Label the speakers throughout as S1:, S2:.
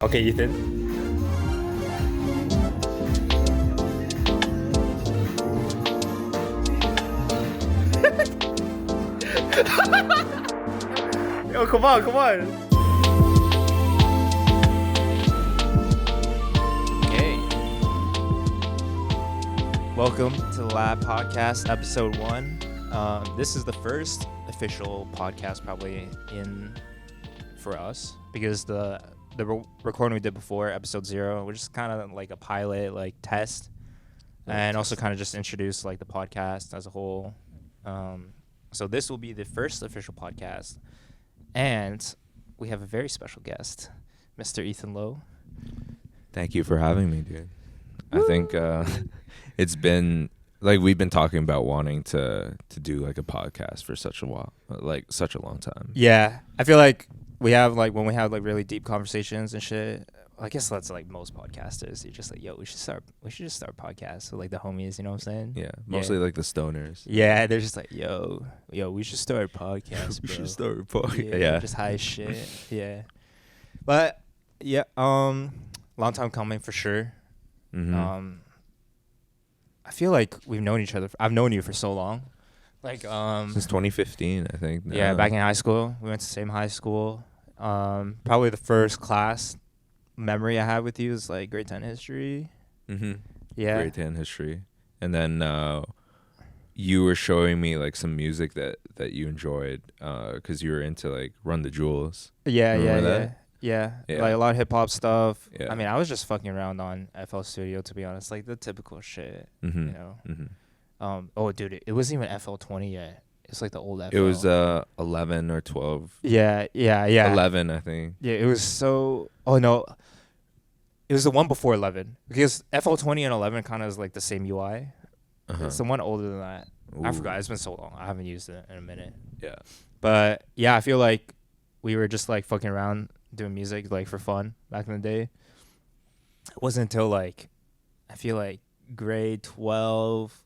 S1: Okay, Ethan. Yo, come on, come on.
S2: Okay. Welcome to the Lab Podcast, episode 1. This is the first official podcast probably for us because the recording we did before, episode 0, was just kind of like a pilot, like test, and also kind of just introduce like the podcast as a whole. So this will be the first official podcast, and we have a very special guest, Mr. Ethan Lowe.
S3: Thank you for having me, dude. Woo! I think it's been like we've been talking about wanting to do like a podcast for such a while, like such a long time.
S2: Yeah, I feel like we have like when we have like really deep conversations and shit. I guess that's like most podcasters. You're just like, yo, we should just start podcasts with like the homies. You know what I'm saying?
S3: Yeah, mostly like the stoners.
S2: Yeah, they're just like, yo, we should start a podcast.
S3: We
S2: bro.
S3: should start a podcast.
S2: Yeah, just high as shit. Yeah, but yeah, long time coming for sure.
S3: Mm-hmm.
S2: I feel like we've known each other. I've known you for so long, like
S3: since 2015, I think.
S2: Yeah, back in high school, we went to the same high school. Probably the first class memory I had with you is like grade 10 history.
S3: Mm-hmm.
S2: Yeah,
S3: grade 10 history, and then you were showing me like some music that you enjoyed because you were into like Run the Jewels.
S2: Yeah,
S3: Remember
S2: yeah,
S3: Yeah.
S2: like a lot of hip hop stuff.
S3: Yeah.
S2: I mean, I was just fucking around on FL Studio, to be honest, like the typical shit.
S3: Mm-hmm.
S2: You know.
S3: Mm-hmm.
S2: Oh, dude, it wasn't even FL20 yet. It's like the old FL.
S3: It was 11 or 12.
S2: Yeah.
S3: 11, I think.
S2: Yeah, it was so. Oh no, it was the one before 11 because FL20 and 11 kind of is like the same UI.
S3: Uh-huh.
S2: It's the one older than that. I
S3: Ooh.
S2: forgot. It's been so long. I haven't used it in a minute.
S3: Yeah.
S2: But yeah, I feel like we were just like fucking around doing music like for fun back in the day. It wasn't until like I feel like grade 12,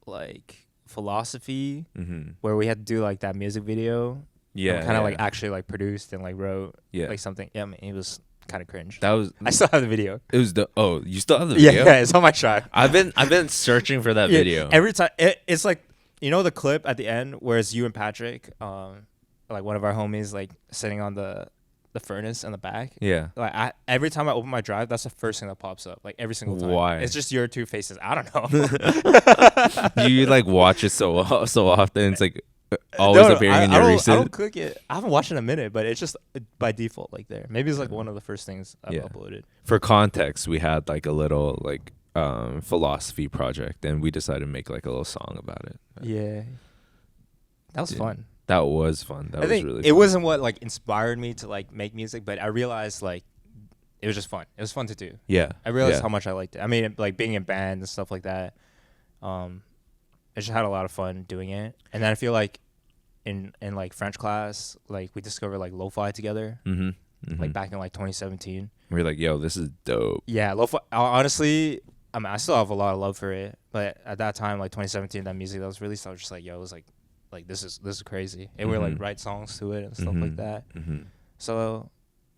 S2: like philosophy,
S3: Mm-hmm.
S2: where we had to do like that music video.
S3: Yeah.
S2: Kind of like actually like produced and like wrote
S3: Yeah.
S2: like something. Yeah, I mean, it was kind of cringe.
S3: That was.
S2: I still have the video.
S3: It was you still have the
S2: Yeah,
S3: video?
S2: it's on my drive.
S3: I've been searching for that
S2: Yeah,
S3: video.
S2: Every time it's like, you know, the clip at the end where it's you and Patrick, like one of our homies, like sitting on the furnace in the back.
S3: Yeah.
S2: Like every time I open my drive, that's the first thing that pops up. Like every single time.
S3: Why?
S2: It's just your two faces. I don't know.
S3: You like watch it so often. It's like always appearing in your recent.
S2: I don't click it. I haven't watched it in a minute, but it's just by default like there. Maybe it's like one of the first things I've uploaded.
S3: For context, we had like a little like philosophy project, and we decided to make like a little song about it.
S2: Yeah. That was fun.
S3: That was fun. That
S2: I
S3: was
S2: think
S3: really
S2: it
S3: fun.
S2: wasn't what like inspired me to like make music, but I realized like it was just fun. It was fun to do.
S3: Yeah.
S2: I realized how much I liked it. I mean, like being in band and stuff like that. I just had a lot of fun doing it. And then I feel like in like French class, like we discovered like lo-fi together,
S3: Mm-hmm. Mm-hmm.
S2: like back in like 2017.
S3: We were like, yo, this is dope.
S2: Yeah, lo-fi. Honestly, I mean, I still have a lot of love for it, but at that time, like 2017, that music that was released, I was just like, yo, it was like this is crazy. And we were like write songs to it and stuff like that.
S3: Mm-hmm.
S2: So,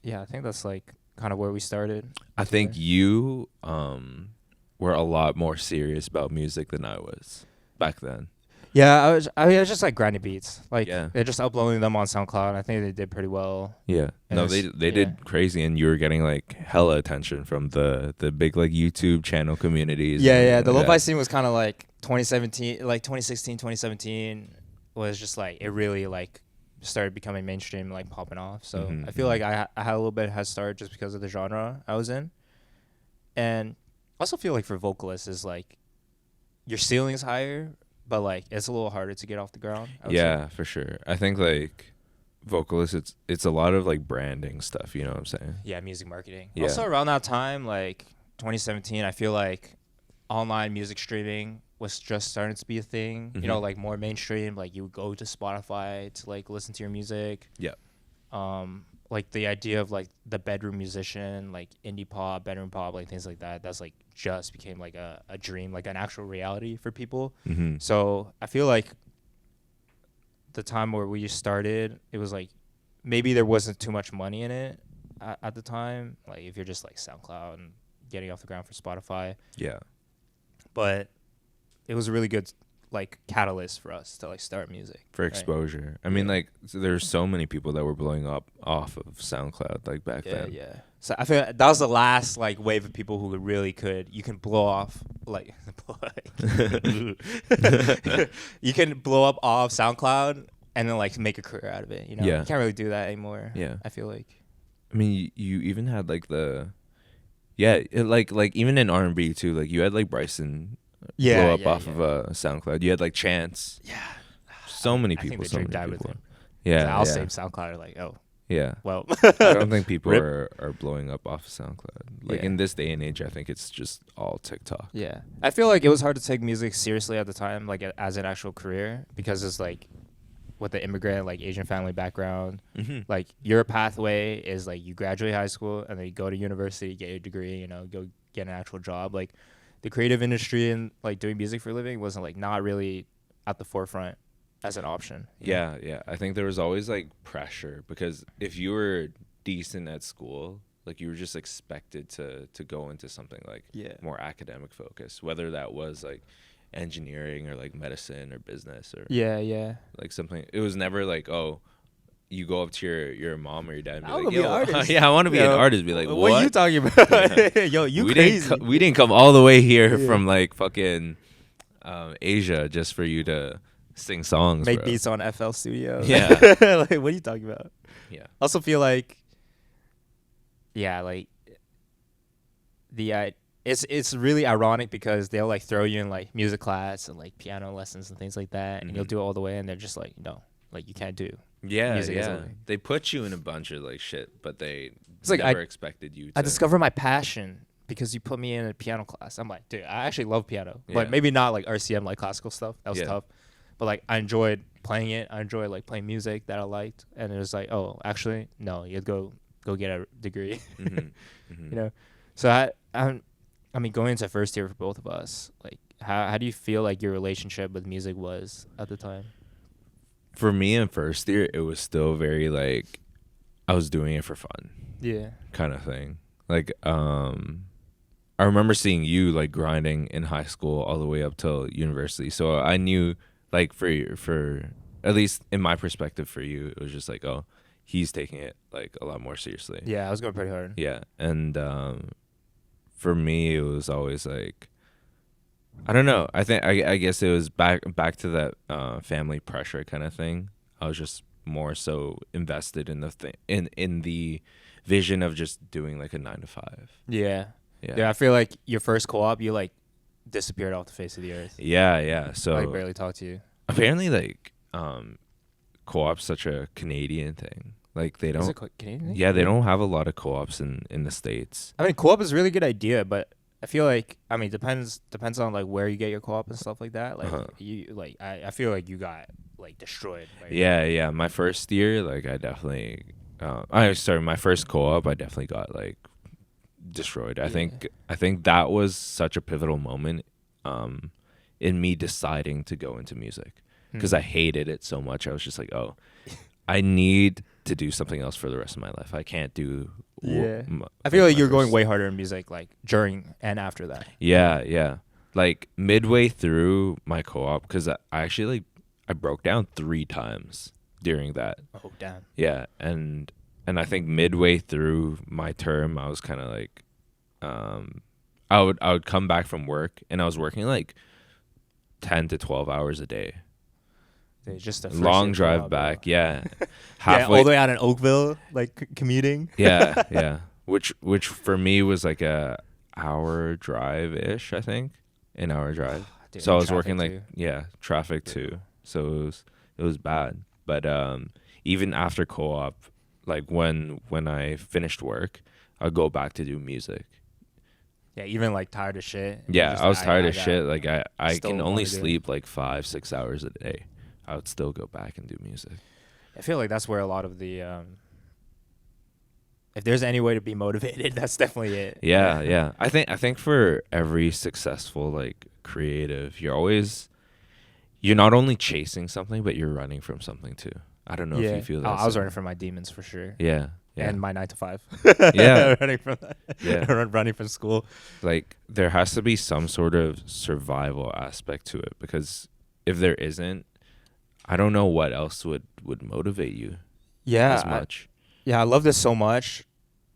S2: yeah, I think that's like kind of where we started.
S3: I think you were a lot more serious about music than I was back then.
S2: Yeah, I was just like grinding beats. Like
S3: Yeah.
S2: they're just uploading them on SoundCloud. I think they did pretty well.
S3: Yeah.
S2: And
S3: No,
S2: it's-
S3: they did crazy, and you were getting like hella attention from the big like YouTube channel communities.
S2: Yeah. The lo-fi scene was kind of like 2017, like 2016, 2017 was just like it really like started becoming mainstream, like popping off. So I feel like I had a little bit of head start just because of the genre I was in, and I also feel like for vocalists is like your ceiling's higher, but like it's a little harder to get off the ground. I would
S3: Yeah,
S2: say.
S3: for sure. I think like vocalists, it's a lot of like branding stuff. You know what I'm saying?
S2: Yeah, music marketing.
S3: Yeah.
S2: Also around that time, like 2017, I feel like online music streaming was just starting to be a thing. You know, like more mainstream. Like you would go to Spotify to like listen to your music.
S3: Yeah.
S2: Like the idea of like the bedroom musician, like indie pop, bedroom pop, like things like that. That's like just became like a dream, like an actual reality for people.
S3: Mm-hmm.
S2: So I feel like the time where we started, it was like maybe there wasn't too much money in it, at the time. Like if you're just like SoundCloud and getting off the ground for Spotify.
S3: Yeah.
S2: But it was a really good like catalyst for us to like start music
S3: For exposure. I mean, like there's so many people that were blowing up off of SoundCloud like back then.
S2: Yeah. So I feel that was the last like wave of people who really could. You can blow off like you can blow up off SoundCloud and then like make a career out of it. You know,
S3: Yeah.
S2: you can't really do that anymore.
S3: Yeah.
S2: I feel like.
S3: I mean, you even had like like even in R&B too. Like you had like Bryson blow up off of SoundCloud. You had like Chance.
S2: Yeah.
S3: So many
S2: I think
S3: people.
S2: the
S3: So
S2: dream
S3: many
S2: died with
S3: people.
S2: him.
S3: Yeah.
S2: So I'll save SoundCloud. Like, oh,
S3: Yeah.
S2: well.
S3: I don't think people
S2: Rip.
S3: are blowing up off of SoundCloud. Like
S2: Yeah.
S3: in this day and age, I think it's just all TikTok.
S2: Yeah, I feel like it was hard to take music seriously at the time, like as an actual career, because it's like with the immigrant, like Asian family background,
S3: Mm-hmm.
S2: like your pathway is like you graduate high school and then you go to university, get your degree, you know, go get an actual job. Like the creative industry and like doing music for a living wasn't like not really at the forefront as an option. you know?
S3: Yeah. I think there was always like pressure because if you were decent at school, like you were just expected to go into something like more academic focused, whether that was like engineering or like medicine or business or
S2: Yeah.
S3: like something. It was never like, oh, you go up to your mom or your dad and be
S2: I
S3: like,
S2: wanna be an artist.
S3: yeah, I want to be an
S2: Yo,
S3: artist. Be like,
S2: what are you talking about? Yo, you
S3: we
S2: crazy.
S3: we didn't come all the way here
S2: Yeah.
S3: from like fucking Asia just for you to sing songs,
S2: Make
S3: bro.
S2: beats on FL Studio.
S3: Yeah.
S2: Like, what are you talking about?
S3: Yeah.
S2: Also feel like, like it's really ironic because they'll like throw you in like music class and like piano lessons and things like that, and you'll do it all the way, and they're just like, no, like you can't do.
S3: Yeah,
S2: Music is
S3: yeah.
S2: only.
S3: They put you in a bunch of like shit, but they
S2: It's like
S3: never expected you to.
S2: I discovered my passion because you put me in a piano class. I'm like, dude, I actually love piano,
S3: Yeah.
S2: but maybe not like RCM, like classical stuff. That was
S3: Yeah.
S2: tough. But like I enjoyed playing it. I enjoyed like playing music that I liked, and it was like, oh, actually, no, you go get a degree.
S3: Mhm, mhm.
S2: You know, so I mean, going into first year for both of us, like, how do you feel like your relationship with music was at the time?
S3: For me in first year, it was still very like I was doing it for fun
S2: Yeah.
S3: kind of thing. Like I remember seeing you like grinding in high school all the way up till university. So I knew like for at least in my perspective for you, it was just like, oh, he's taking it like a lot more seriously.
S2: Yeah, I was going pretty hard.
S3: Yeah. And for me it was always like I don't know. I think I guess it was back to that family pressure kind of thing. I was just more so invested in the in the vision of just doing like a 9 to 5.
S2: Yeah.
S3: Yeah.
S2: Yeah, I feel like your first co-op, you like disappeared off the face of the earth.
S3: Yeah. So
S2: I barely talked to you.
S3: apparently like co-op's such a Canadian thing. Like they
S2: Is
S3: don't
S2: it Canadian?
S3: yeah, they don't have a lot of co-ops in the States.
S2: I mean, co-op is a really good idea, but I feel like, I mean, depends on like where you get your co-op and stuff like that. Like you like I feel like you got like destroyed. By
S3: Yeah. My first year, like I definitely my first co-op I definitely got like destroyed. I think that was such a pivotal moment in me deciding to go into music because I hated it so much. I was just like, oh, I need to do something else for the rest of my life. I can't do
S2: I feel like you're going way harder in music like during and after that.
S3: Yeah. Like midway through my co-op, because I actually like I broke down 3 times during that.
S2: Oh damn.
S3: Yeah, and I think midway through my term, I was kind of like, I would come back from work and I was working like 10 to 12 hours a day.
S2: Just a
S3: Long drive back, yeah.
S2: Yeah, all the way out in Oakville, like commuting.
S3: Yeah. Which for me was like a hour drive ish, I think, an hour drive.
S2: Dude,
S3: So I was
S2: traffic
S3: working like
S2: too.
S3: traffic too. So it was bad. But even after co-op, like when I finished work, I'd go back to do music.
S2: Yeah, even like tired of shit.
S3: Yeah,
S2: Just
S3: I was
S2: like,
S3: tired of
S2: got-
S3: shit. Like I
S2: still
S3: can
S2: wanna
S3: only
S2: do it.
S3: sleep like 5-6 hours a day. I would still go back and do music.
S2: I feel like that's where a lot of the if there's any way to be motivated, that's definitely it.
S3: Yeah. I think for every successful like creative, you're not only chasing something, but you're running from something too. I don't know if you feel that.
S2: I was
S3: same.
S2: running from my demons for sure.
S3: Yeah.
S2: and my 9 to 5.
S3: Yeah.
S2: running from that.
S3: Yeah.
S2: running from school.
S3: Like there has to be some sort of survival aspect to it, because if there isn't, I don't know what else would motivate you as much.
S2: I love this so much.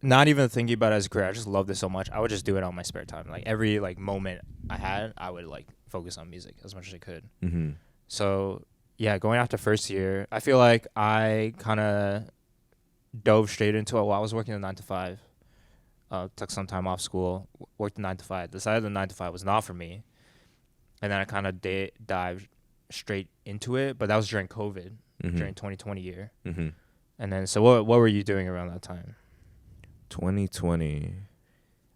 S2: Not even thinking about it as a career. I just love this so much. I would just do it on my spare time. Like every like moment I had, I would like focus on music as much as I could.
S3: Mm-hmm.
S2: So yeah, going after first year, I feel like I kind of dove straight into it while I was working a 9 to 5. Took some time off school, worked a 9 to 5. Decided the 9 to 5 was not for me, and then I kind of dived straight into it. But that was during COVID, during 2020 year.
S3: Mm-hmm.
S2: And then, so what were you doing around that time?
S3: 2020.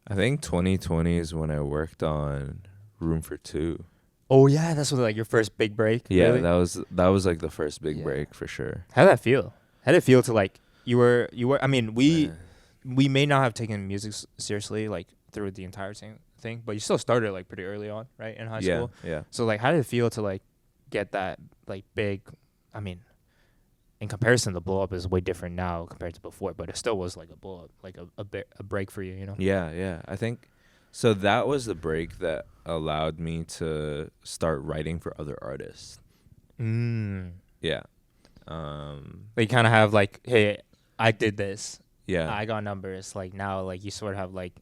S3: I think 2020 is when I worked on Room for Two.
S2: Oh yeah, that's what, like your first big break.
S3: Yeah,
S2: really?
S3: that was like the first big break for sure.
S2: How did that feel? How did it feel to like you were? I mean, we may not have taken music seriously like through the entire thing, but you still started like pretty early on, right, in high school.
S3: Yeah.
S2: So like, how did it feel to like get that like big? I mean, in comparison, the blow up is way different now compared to before, but it still was like a blow up, like a break for you, you know?
S3: Yeah. I think so. That was the break that allowed me to start writing for other artists. Yeah.
S2: They kind of have like, hey, I did this.
S3: Yeah.
S2: I got numbers. Like now, like you sort of have like,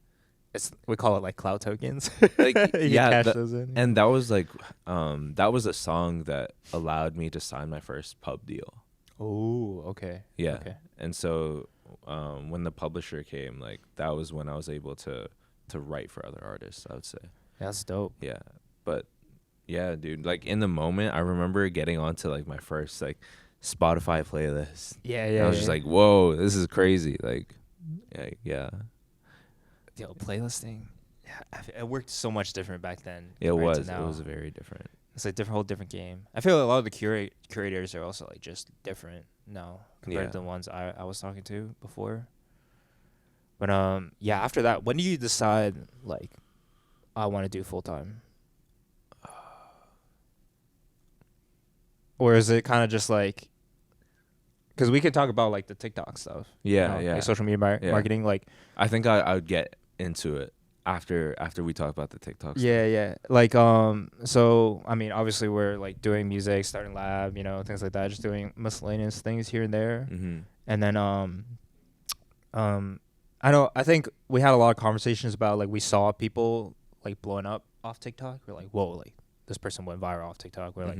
S2: we call it like cloud tokens.
S3: Like
S2: cash those in.
S3: And that was like, that was a song that allowed me to sign my first pub deal.
S2: Oh, okay.
S3: Yeah.
S2: Okay.
S3: And so, when the publisher came, like that was when I was able to write for other artists, I would say.
S2: That's dope.
S3: Yeah. But yeah, dude, like in the moment, I remember getting onto like my first like Spotify playlist.
S2: Yeah.
S3: I was just like, whoa, this is crazy. Like, yeah.
S2: Yo, playlisting. Yeah, it worked so much different back then.
S3: It was.
S2: Now.
S3: It was very different.
S2: It's a whole different game. I feel like a lot of the curators are also like just different now compared to the ones I was talking to before. But yeah, after that, when do you decide like I want to do full time? Or is it kind of just like, because we could talk about like the TikTok stuff.
S3: Yeah,
S2: Like social media marketing. Like
S3: I think I would get into it after we talk about the TikTok stuff.
S2: Yeah. Like so I mean, obviously we're like doing music, starting lab, you know, things like that, just doing miscellaneous things here and there.
S3: Mm-hmm.
S2: And then I think we had a lot of conversations about like we saw people like blowing up off TikTok. We're like, whoa, like this person went viral off TikTok. We're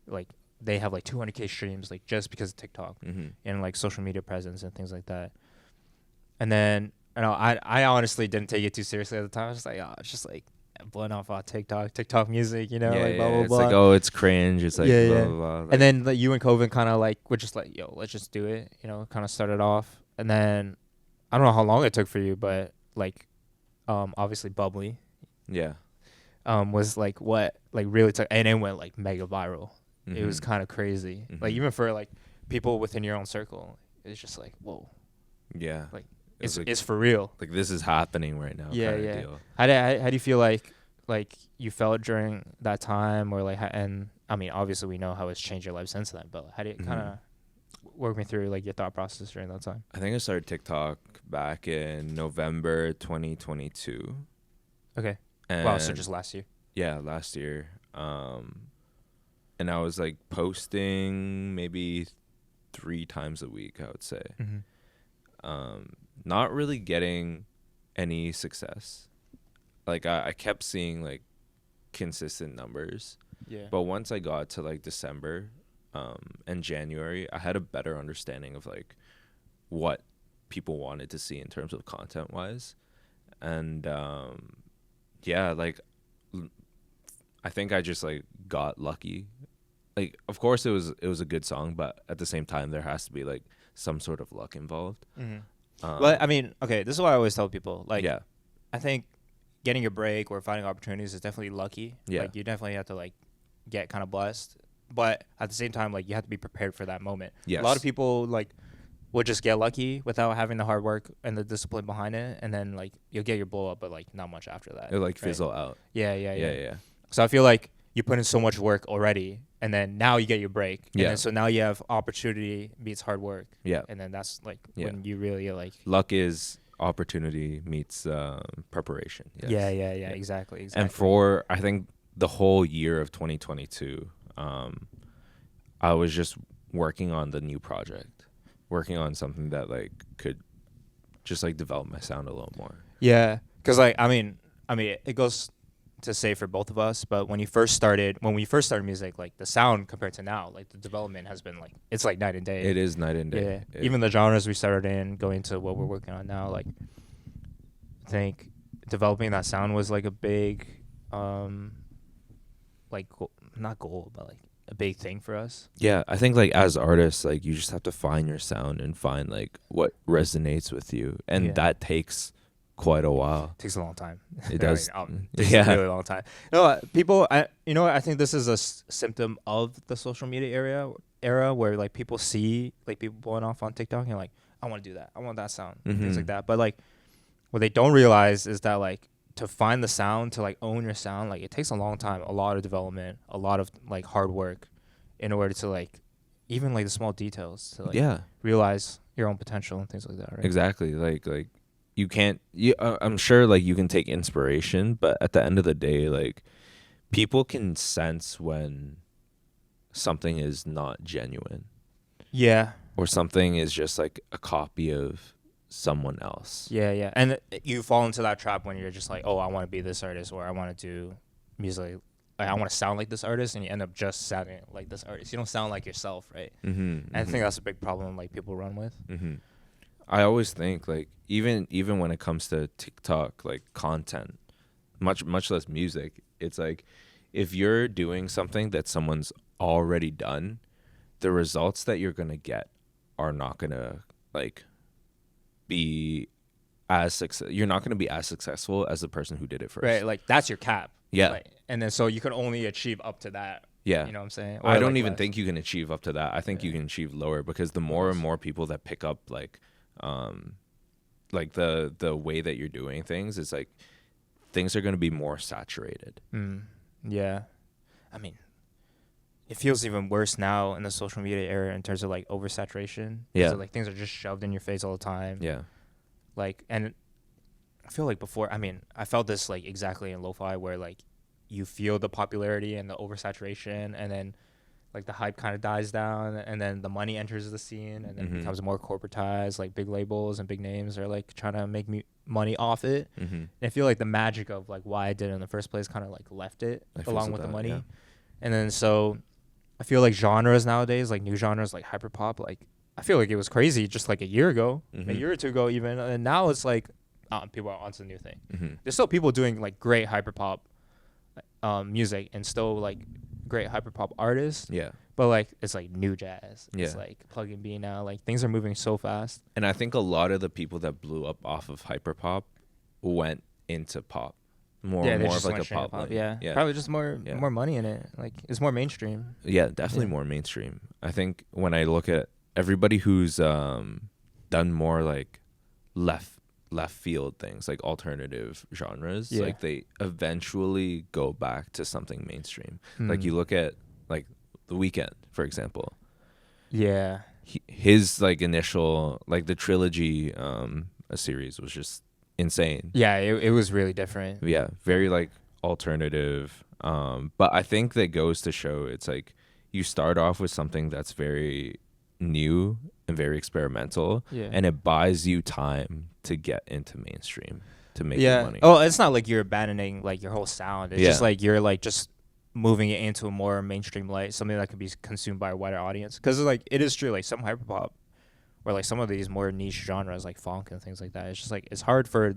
S2: like they have like 200K streams like just because of TikTok and like social media presence and things like that. And then I honestly didn't take it too seriously at the time. I was just like, oh, it's just like blowing off on TikTok music, you know, like blah blah
S3: it's
S2: blah.
S3: Like, oh, it's cringe. It's like blah blah blah. Like,
S2: and then like, you and Coven kind of like were just like, yo, let's just do it, you know, kind of started off. And then I don't know how long it took for you, but like obviously Bubbly was like what like really took, and it went like mega viral. It was kind of crazy. Like even for like people within your own circle, it's just like, whoa.
S3: Yeah.
S2: Like it's for real.
S3: Like this is happening right now.
S2: Yeah.
S3: Deal.
S2: How do you feel like you felt during that time, or like, and I mean, obviously we know how it's changed your life since then, but how do you kind of work me through like your thought process during that time?
S3: I think I started TikTok back in November 2022.
S2: Okay.
S3: And
S2: wow. So just last year.
S3: Yeah, last year. And I was like posting maybe 3 times a week, I would say. Not really getting any success. Like I kept seeing like consistent numbers. Yeah. But once I got to like December and January, I had a better understanding of like what people wanted to see in terms of content wise. And yeah, like I think I just like got lucky. Like of course it was a good song, but at the same time there has to be like some sort of luck involved.
S2: Well, I mean, okay, this is what I always tell people. Like,
S3: yeah.
S2: I think getting a break or finding opportunities is definitely lucky.
S3: Yeah.
S2: Like, you definitely have to, like, get kind of blessed. But at the same time, like, you have to be prepared for that moment.
S3: Yes.
S2: A lot of people, like, would just get lucky without having the hard work and the discipline behind it. And then, like, you'll get your blow up, but, like, not much after that.
S3: It'll, like, fizzle out.
S2: Yeah. So I feel like you put in so much work already, and then now you get your break. And
S3: Yeah.
S2: then so now you have opportunity meets hard work.
S3: Yeah.
S2: And then that's like
S3: Yeah.
S2: when you really like.
S3: Luck is opportunity meets preparation. Yes.
S2: Yeah. Exactly.
S3: And for I think the whole year of 2022, I was just working on the new project, working on something that like could just like develop my sound a little more.
S2: Yeah, because like I mean, it goes to say for both of us, but when we first started music, like the sound compared to now, like the development has been like it's like night and day.
S3: It is night and day.
S2: Yeah, even the genres we started in, going to what we're working on now, like I think developing that sound was like a big, like not goal, but like a big thing for us.
S3: Yeah, I think like as artists, like you just have to find your sound and find like what resonates with you, and that takes quite a while.
S2: Takes a long time.
S3: It does.
S2: Takes a really long time. No, people. I think this is a symptom of the social media era where like people see like people blowing off on TikTok and like I want to do that. I want that sound. Things like that. But like what they don't realize is that like to find the sound, to like own your sound, like it takes a long time, a lot of development, a lot of like hard work in order to like even like the small details to like realize your own potential and things like that, right?
S3: Exactly. Like you can't I'm sure like you can take inspiration, but at the end of the day, like people can sense when something is not genuine.
S2: Yeah.
S3: Or something is just like a copy of someone else.
S2: Yeah. And you fall into that trap when you're just like, oh, I want to be this artist, or I want to do music. Like, I want to sound like this artist, and you end up just sounding like this artist. You don't sound like yourself, right? And I think that's a big problem like people run with.
S3: I always think like even when it comes to TikTok like content, much less music, it's like if you're doing something that someone's already done, the results that you're gonna get are not gonna like be as you're not gonna be as successful as the person who did it first.
S2: Right, like that's your cap.
S3: Yeah.
S2: Like, and then so you can only achieve up to that.
S3: Yeah.
S2: You know what I'm saying?
S3: I don't
S2: like
S3: even
S2: less.
S3: think you can achieve up to that. I think you can achieve lower, because the more and more people that pick up like the way that you're doing things, it's like things are going to be more saturated.
S2: Yeah. I mean, it feels even worse now in the social media era in terms of like oversaturation.
S3: Yeah.
S2: So like things are just shoved in your face all the time.
S3: Yeah.
S2: Like, and I feel like before, I mean, I felt this like exactly in lo-fi where like you feel the popularity and the oversaturation, and then like the hype kind of dies down, and then the money enters the scene, and then it becomes more corporatized. Like big labels and big names are like trying to make money off it. And I feel like the magic of like why I did it in the first place kind of like left it along with the money. Yeah. And then so I feel like genres nowadays, like new genres like hyperpop, like I feel like it was crazy just like a year ago, a year or two ago even, and now it's like people are onto the new thing. There's still people doing like great hyperpop music and still like great hyperpop artists. Yeah. But like it's like new jazz. Yeah. It's like plug and B now. Like things are moving so fast.
S3: And I think a lot of the people that blew up off of hyperpop went into pop. More of like a pop.
S2: Yeah. Probably just more money in it. Like it's more mainstream.
S3: Yeah, definitely more mainstream. I think when I look at everybody who's done more like left field things, like alternative genres, like they eventually go back to something mainstream. Like you look at like The Weeknd, for example.
S2: Yeah.
S3: His like initial like the trilogy a series was just insane.
S2: Yeah, it was really different.
S3: Yeah, very like alternative. But I think that goes to show it's like you start off with something that's very new and very experimental, and it buys you time to get into mainstream to make money.
S2: Oh, it's not like you're abandoning like your whole sound. It's just like you're like just moving it into a more mainstream light, something that can be consumed by a wider audience. Because like it is true, like some hyperpop or like some of these more niche genres like funk and things like that, it's just like it's hard for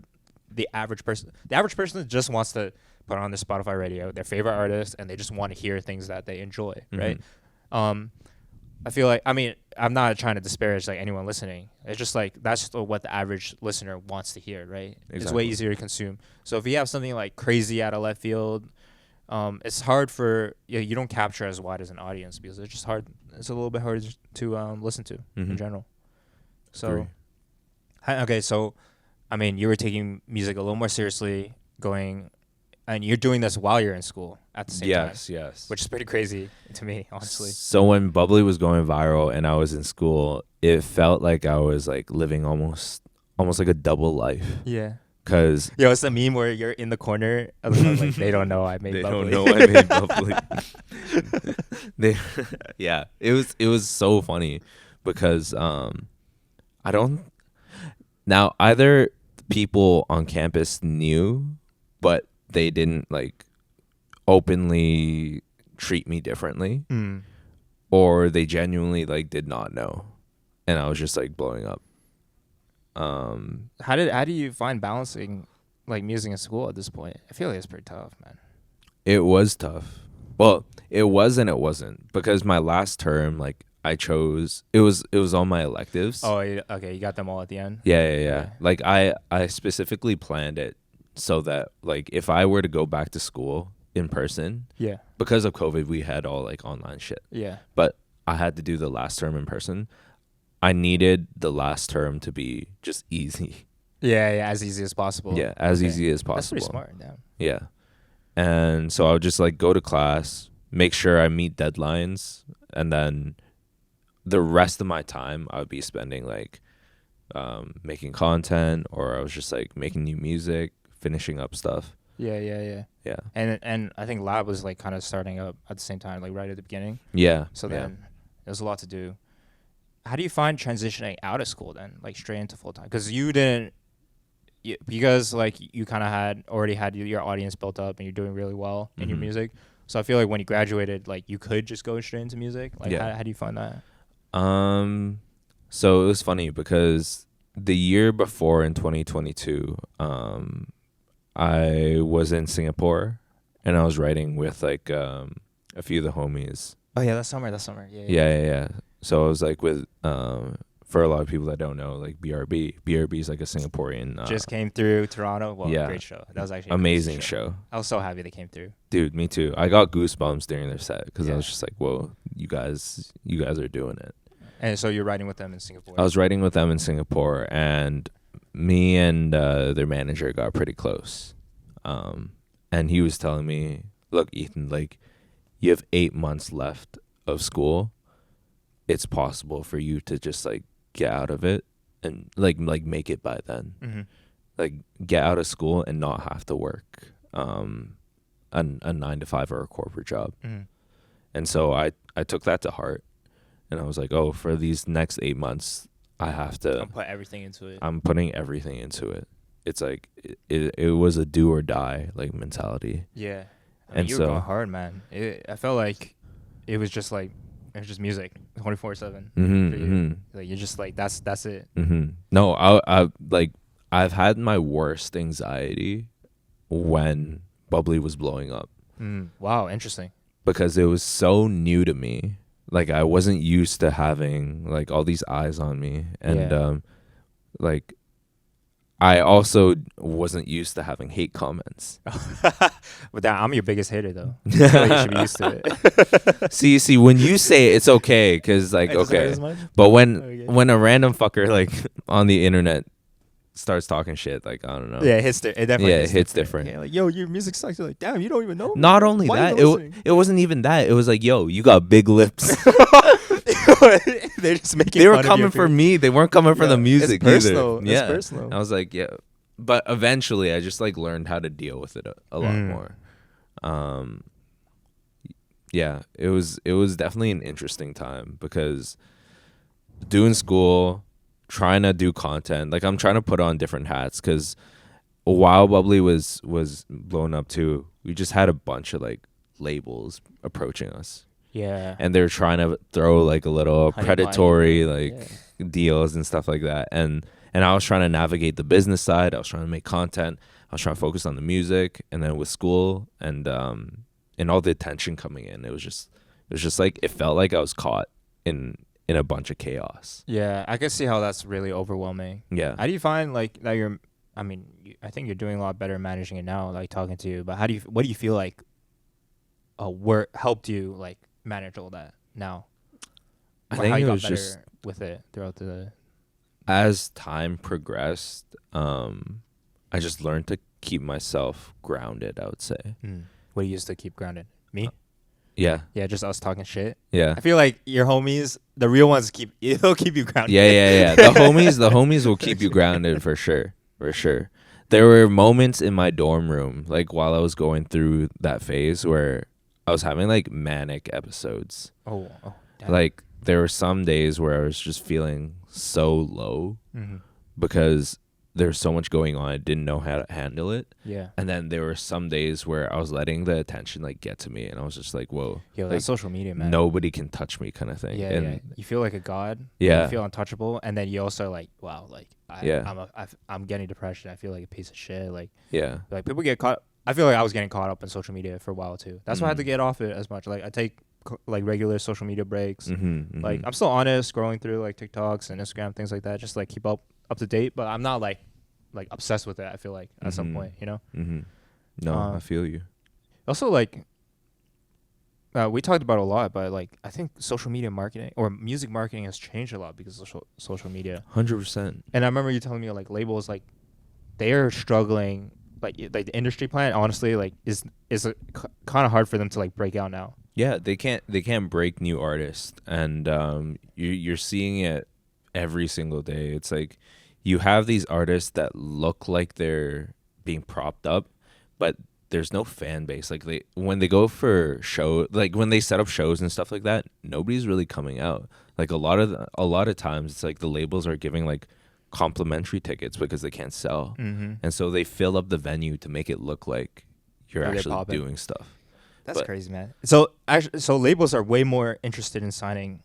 S2: the average person. The average person just wants to put on their Spotify radio their favorite artist, and they just want to hear things that they enjoy, right? I feel like, I mean, I'm not trying to disparage like anyone listening. It's just like that's what the average listener wants to hear, right? Exactly. It's way easier to consume. So if you have something like crazy out of left field, it's hard for you don't capture as wide as an audience because it's just hard. It's a little bit hard to listen to in general. So, okay, so I mean, you were taking music a little more seriously, going and you're doing this while you're in school at the same time.
S3: Yes.
S2: Which is pretty crazy to me, honestly.
S3: So when Bubbly was going viral and I was in school, it felt like I was like living almost like a double life.
S2: Yeah.
S3: Cause
S2: Yo, it's the meme where you're in the corner. Like, they don't know I made
S3: they
S2: Bubbly.
S3: don't know I made Bubbly. Yeah, it was so funny because I don't. Now either people on campus knew, but they didn't like openly treat me differently, or they genuinely like did not know, and I was just like blowing up.
S2: How do you find balancing like music in school at this point? I feel like it's pretty tough, man.
S3: It was tough. Well, it was and it wasn't, because my last term, like I chose it was all my electives.
S2: Oh, okay, you got them all at the end.
S3: Yeah. Like I specifically planned it so that like if I were to go back to school in person,
S2: Yeah.
S3: because of COVID, we had all like online shit.
S2: Yeah.
S3: But I had to do the last term in person. I needed the last term to be just easy.
S2: Yeah, as easy as possible.
S3: Yeah, as easy as possible.
S2: That's pretty smart, yeah.
S3: Yeah. And so I would just like go to class, make sure I meet deadlines, and then the rest of my time I would be spending like making content, or I was just like making new music, finishing up stuff.
S2: Yeah.
S3: Yeah.
S2: And I think lab was like kind of starting up at the same time, like right at the beginning.
S3: Yeah.
S2: So
S3: yeah.
S2: then there's a lot to do. How do you find transitioning out of school then, like straight into full time? Because because like you kind of already had your audience built up and you're doing really well in your music. So I feel like when you graduated, like you could just go straight into music. Like how do you find that?
S3: So it was funny because the year before in 2022, I was in Singapore and I was writing with like a few of the homies.
S2: Oh yeah, that's summer.
S3: Yeah. So I was like with for a lot of people that don't know, like BRB. BRB is like a Singaporean.
S2: Just came through Toronto. Well,
S3: yeah.
S2: Great show. That was actually
S3: amazing show.
S2: I was so happy they came through.
S3: Dude, me too. I got goosebumps during their set because I was just like, whoa, you guys are doing it.
S2: And so you're writing with them in Singapore?
S3: I was writing with them in Singapore, and me and their manager got pretty close. And he was telling me, look, Ethan, like, you have 8 months left of school. It's possible for you to just, like, get out of it and, like make it by then.
S2: Mm-hmm.
S3: Like, get out of school and not have to work a 9-to-5 or a corporate job.
S2: Mm-hmm.
S3: And so I took that to heart. And I was like, oh, for these next 8 months, I have to...
S2: I'll put everything into it.
S3: I'm putting everything into it. It's like, it was a do or die, like, mentality.
S2: Yeah. I mean,
S3: And
S2: you
S3: so...
S2: were going hard, man. I felt like it was just music 24/7. Like, you're just like, that's it.
S3: No, I like, I've had my worst anxiety when Bubbly was blowing up.
S2: Wow, interesting.
S3: Because it was so new to me. Like, I wasn't used to having like all these eyes on me, and like I also wasn't used to having hate comments.
S2: But I'm your biggest hater though. I feel like you should be used to it.
S3: see, when you say it, it's okay, because like okay, but when a random fucker like on the internet starts talking shit, like, I don't know.
S2: Yeah, it definitely
S3: hits different.
S2: Yeah, like, yo, your music sucks. You're like, damn, you don't even know.
S3: Not only that, it wasn't even that. It was like, yo, you got big lips.
S2: They're just making.
S3: They were coming for me. They weren't coming for the music
S2: it's
S3: either.
S2: Personal. It's personal.
S3: I was like, yeah. But eventually, I just like learned how to deal with it a lot more. Yeah, it was definitely an interesting time because doing school, trying to do content, like I'm trying to put on different hats, because while Bubbly was blown up too, we just had a bunch of like labels approaching us.
S2: Yeah.
S3: And they're trying to throw like a little predatory like deals and stuff like that. And I was trying to navigate the business side. I was trying to make content. I was trying to focus on the music. And then with school and all the attention coming in, it was just like, it felt like I was caught in a bunch of chaos.
S2: Yeah, I can see how that's really overwhelming.
S3: Yeah.
S2: How do you find like that I think you're doing a lot better managing it now, like talking to you, but what do you feel like work helped you like manage all that now?
S3: I think it was just
S2: with it throughout the...
S3: As time progressed, I just learned to keep myself grounded, I would say.
S2: What do you use to keep grounded? Me?
S3: Yeah.
S2: Yeah, just us talking shit.
S3: Yeah.
S2: I feel like your homies, the real ones, it'll keep you grounded.
S3: Yeah. The homies will keep you grounded for sure. For sure. There were moments in my dorm room, like while I was going through that phase, where I was having like manic episodes.
S2: Oh, damn.
S3: Like there were some days where I was just feeling so low because there was so much going on. I didn't know how to handle it.
S2: Yeah.
S3: And then there were some days where I was letting the attention like get to me, and I was just like, whoa.
S2: Yo,
S3: like,
S2: that's social media, man.
S3: Nobody can touch me kind of thing.
S2: Yeah,
S3: and
S2: yeah. You feel like a god.
S3: Yeah.
S2: You feel untouchable, and then you also like, wow, like I'm getting depression. I feel like a piece of shit. Like people get caught. I feel like I was getting caught up in social media for a while too. That's why I had to get off it as much. Like I take like regular social media breaks. Like I'm still on it, scrolling through like TikToks and Instagram, things like that, just like keep up to date. But I'm not like obsessed with it. I feel like at some point, you know.
S3: No, I feel you.
S2: Also, like we talked about it a lot, but like I think social media marketing or music marketing has changed a lot because of social media.
S3: 100%.
S2: And I remember you telling me like labels like they're struggling. Like the industry plan, honestly, like is kind of hard for them to like break out now.
S3: Yeah, they can't break new artists, and you're seeing it every single day. It's like you have these artists that look like they're being propped up, but there's no fan base. Like when they go for show, like when they set up shows and stuff like that, nobody's really coming out. Like a lot of times, it's like the labels are giving like complimentary tickets because they can't sell, and so they fill up the venue to make it look like you're actually doing stuff.
S2: That's crazy, man. So labels are way more interested in signing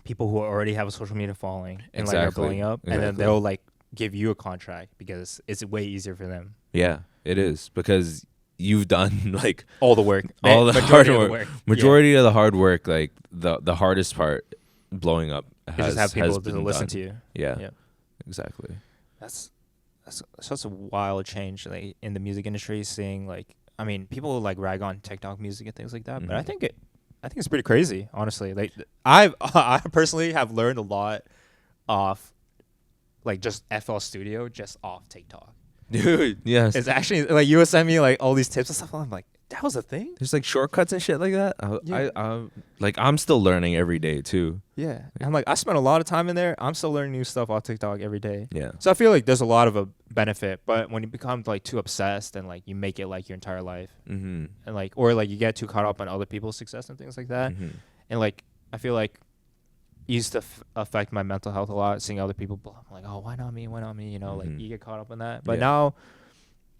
S2: people who already have a social media following and like are blowing up, and then they'll like give you a contract because it's way easier for them.
S3: Yeah, it is, because you've done like
S2: all the work,
S3: all the hard work. Majority of the hard work, like the hardest part, blowing up.
S2: Just have people to listen to you.
S3: Yeah, exactly.
S2: That's such a wild change, like in the music industry. Seeing like, I mean, people like rag on TikTok music and things like that, but I think it's pretty crazy, honestly. Like I personally have learned a lot off like just FL Studio, just off TikTok.
S3: Dude, yes.
S2: It's actually like you would send me like all these tips and stuff, and I'm like, that was a thing.
S3: There's like shortcuts and shit like that. I'm still learning every day too.
S2: Yeah, I'm like, I spent a lot of time in there. I'm still learning new stuff on TikTok every day.
S3: Yeah.
S2: So I feel like there's a lot of a benefit, but when you become like too obsessed and like you make it like your entire life, and like or like you get too caught up on other people's success and things like that, and like I feel like it used to affect my mental health a lot. Seeing other people, I'm like, oh, why not me? Why not me? You know, like you get caught up in that. But now,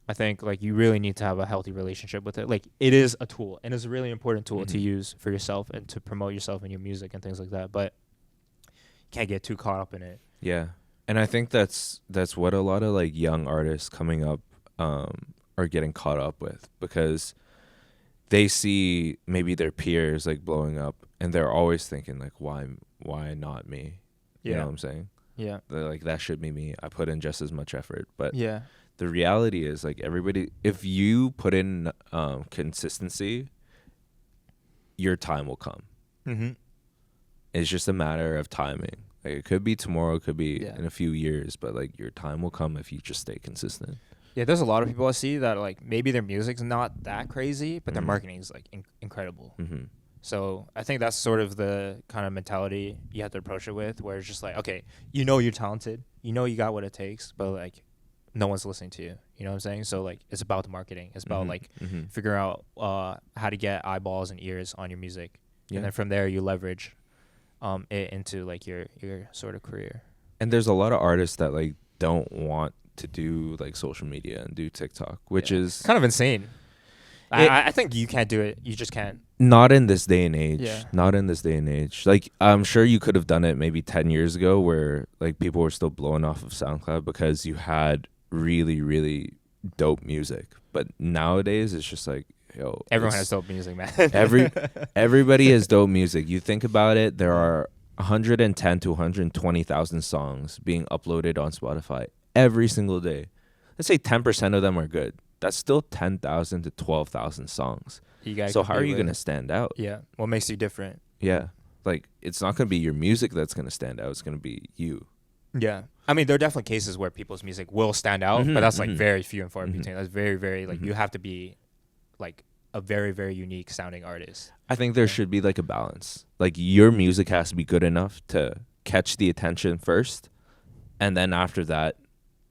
S2: I think like you really need to have a healthy relationship with it. Like it is a tool, and it's a really important tool to use for yourself and to promote yourself and your music and things like that. But you can't get too caught up in it.
S3: Yeah, and I think that's what a lot of like young artists coming up are getting caught up with, because they see maybe their peers like blowing up, and they're always thinking like, why not me? You know what I'm saying?
S2: Yeah.
S3: They're like, that should be me. I put in just as much effort, but
S2: yeah.
S3: The reality is like everybody, if you put in consistency, your time will come. It's just a matter of timing. Like it could be tomorrow, it could be in a few years, but like your time will come if you just stay consistent.
S2: Yeah, there's a lot of people I see that like maybe their music's not that crazy, but their marketing is like incredible. So I think that's sort of the kind of mentality you have to approach it with, where it's just like, okay, you know you're talented, you know you got what it takes, but like no one's listening to you. You know what I'm saying? So like it's about the marketing. It's about like figuring out how to get eyeballs and ears on your music, and then from there you leverage it into like your sort of career.
S3: And there's a lot of artists that like don't want to do like social media and do TikTok, which is
S2: kind of insane. I think you can't do it. You just can't.
S3: Not in this day and age.
S2: Yeah.
S3: Not in this day and age. Like I'm sure you could have done it maybe 10 years ago, where like people were still blowing off of SoundCloud because you had really, really dope music. But nowadays it's just like, yo,
S2: everyone has dope music, man.
S3: Everybody has dope music. You think about it, there are 110 to 120,000 songs being uploaded on Spotify every single day. Let's say 10% of them are good. That's still 10,000 to 12,000 songs. So how are you going to stand out?
S2: Yeah. What makes you different?
S3: Yeah. Like it's not going to be your music that's going to stand out. It's going to be you.
S2: Yeah. I mean, there are definitely cases where people's music will stand out, but that's like very few and far between. That's very, very like you have to be like a very, very unique sounding artist.
S3: I think there should be like a balance. Like your music has to be good enough to catch the attention first, and then after that,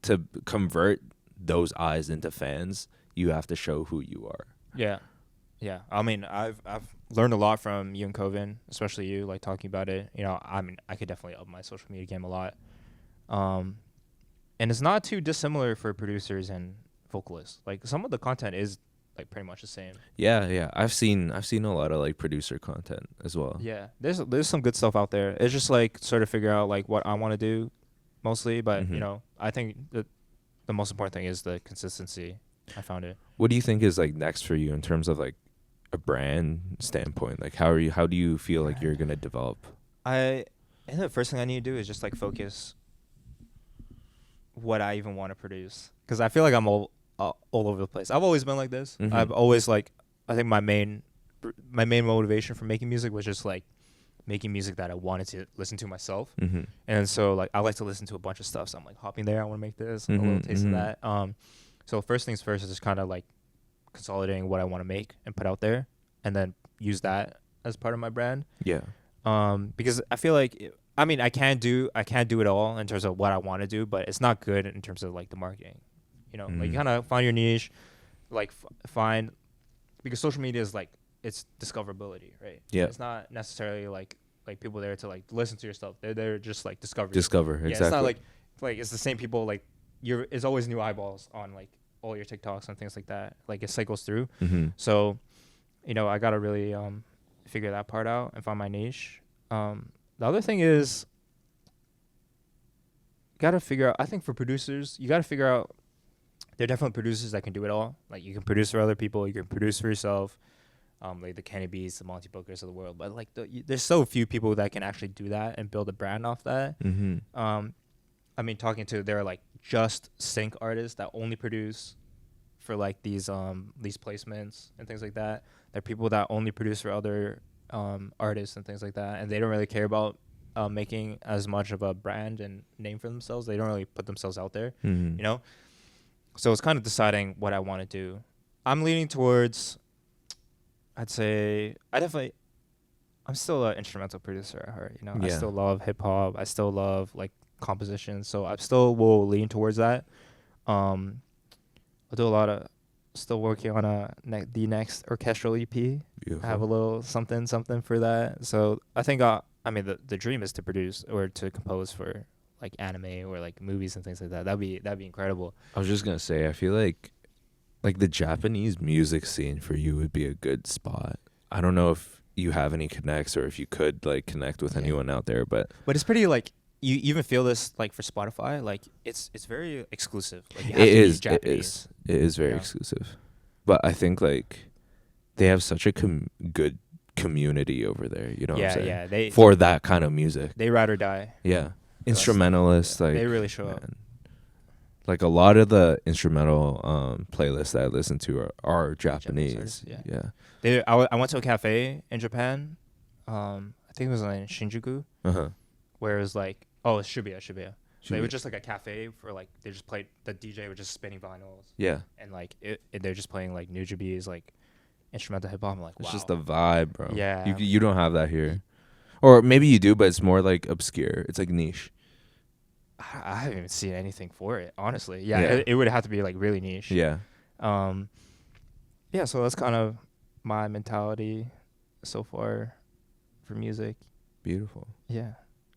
S3: to convert those eyes into fans, you have to show who you are.
S2: Yeah. Yeah. I mean, I've learned a lot from you and Coven, especially you, like talking about it. You know, I mean, I could definitely up my social media game a lot. And it's not too dissimilar for producers and vocalists. Like some of the content is like pretty much the same.
S3: Yeah. I've seen a lot of like producer content as well.
S2: Yeah. There's some good stuff out there. It's just like sort of figure out like what I want to do mostly, but you know, I think the most important thing is the consistency. I found it.
S3: What do you think is like next for you in terms of like a brand standpoint? Like how do you feel like you're going to develop?
S2: I think the first thing I need to do is just like focus what I even want to produce, because I feel like I'm all over the place. I've always been like this. I've always like, I think my main motivation for making music was just like making music that I wanted to listen to myself. And so like I like to listen to a bunch of stuff, so I'm like hopping there, I want to make this, a little taste of that. So first things first is just kind of like consolidating what I want to make and put out there, and then use that as part of my brand.
S3: Yeah.
S2: Because I feel like I mean I can't do it all in terms of what I want to do, but it's not good in terms of like the marketing. You know, like you kind of find your niche, like find, because social media is like, it's discoverability, right?
S3: Yeah.
S2: It's not necessarily like people there to like listen to your stuff. They're just like discover.
S3: Exactly.
S2: It's not like it's the same people, like it's always new eyeballs on like all your TikToks and things like that. Like it cycles through. So, you know, I gotta really figure that part out and find my niche. The other thing is, gotta figure out. I think for producers, you gotta figure out. There are definitely producers that can do it all. Like you can produce for other people, you can produce for yourself. Like the Kenny B's, the Monty Bookers of the world. But like there's so few people that can actually do that and build a brand off that. I mean, talking to there are like just sync artists that only produce for like these placements and things like that. There are people that only produce for other artists and things like that, and they don't really care about making as much of a brand and name for themselves. They don't really put themselves out there, you know. So it's kind of deciding what I want to do. I'm leaning towards, I'd say, I'm still an instrumental producer at heart, you know. I still love hip hop. I still love like composition. So I still will lean towards that. I'll do a lot of, still working on the next orchestral EP.
S3: Beautiful.
S2: I have a little something for that. So I think, I mean, the dream is to produce or to compose for like anime or like movies and things like that. That'd be incredible.
S3: I was just gonna say, I feel like the Japanese music scene for you would be a good spot. I don't know if you have any connects or if you could like connect with anyone out there, but
S2: it's pretty like, you even feel this like for Spotify, like it's very exclusive. Like you have
S3: it
S2: to
S3: is
S2: be Japanese.
S3: it is very exclusive. But I think like they have such a good community over there, you know what I'm saying?
S2: Yeah, they
S3: for that kind of music.
S2: They ride or die.
S3: Yeah. Instrumentalists, like
S2: they really show up.
S3: Like a lot of the instrumental playlists that I listen to are Japanese.
S2: Yeah. I went to a cafe in Japan. I think it was in Shinjuku. Where it was like, it's Shibuya. So it was just like a cafe for like, they just played, the DJ was just spinning vinyls. Yeah. And like they're just playing like Nujibi's like instrumental hip hop. I'm like, wow.
S3: It's just the vibe, bro.
S2: Yeah.
S3: You don't have that here. Or maybe you do, but it's more like obscure. It's like niche.
S2: I haven't even seen anything for it, honestly. Yeah. It would have to be like really niche. Yeah. Yeah, so that's kind of my mentality so far for music.
S3: Beautiful.
S2: Yeah.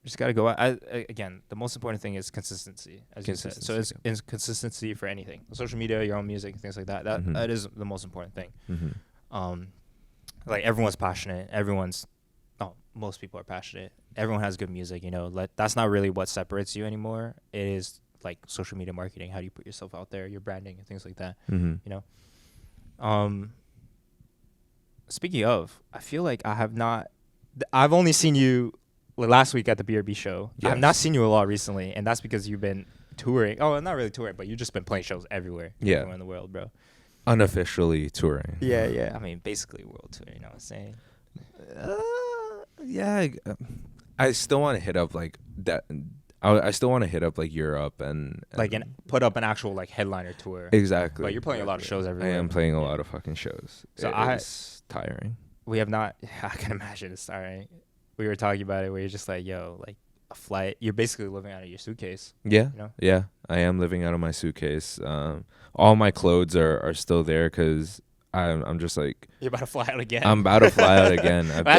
S2: Just got to go out. Again, the most important thing is consistency, as you said. So it's consistency for anything. Social media, your own music, things like that. That is the most important thing. Like everyone's passionate. Most people are passionate. Everyone has good music, you know. That's not really what separates you anymore. It is like social media marketing. How do you put yourself out there, your branding and things like that, you know. Speaking of, I feel like I've only seen you last week at the BRB show. Yes. I've not seen you a lot recently, and that's because you've been touring. Oh, not really touring, but you've just been playing shows everywhere. Everywhere in the world, bro.
S3: Unofficially touring.
S2: Yeah. I mean, basically world tour, you know what I'm saying?
S3: I still want to hit up like that. I still want to hit up like Europe and
S2: Like put up an actual like headliner tour.
S3: exactly.
S2: But you're playing a lot of shows everywhere.
S3: I am playing a lot of fucking shows.
S2: So
S3: It's tiring.
S2: We have not. I can imagine it's tiring. We were talking about it where you're just like, yo, like a flight. You're basically living out of your suitcase.
S3: Yeah,
S2: You know?
S3: yeah. I am living out of my suitcase. All my clothes are still there because I'm just like
S2: You're about to fly out again.
S3: I'm about to fly out again.
S2: I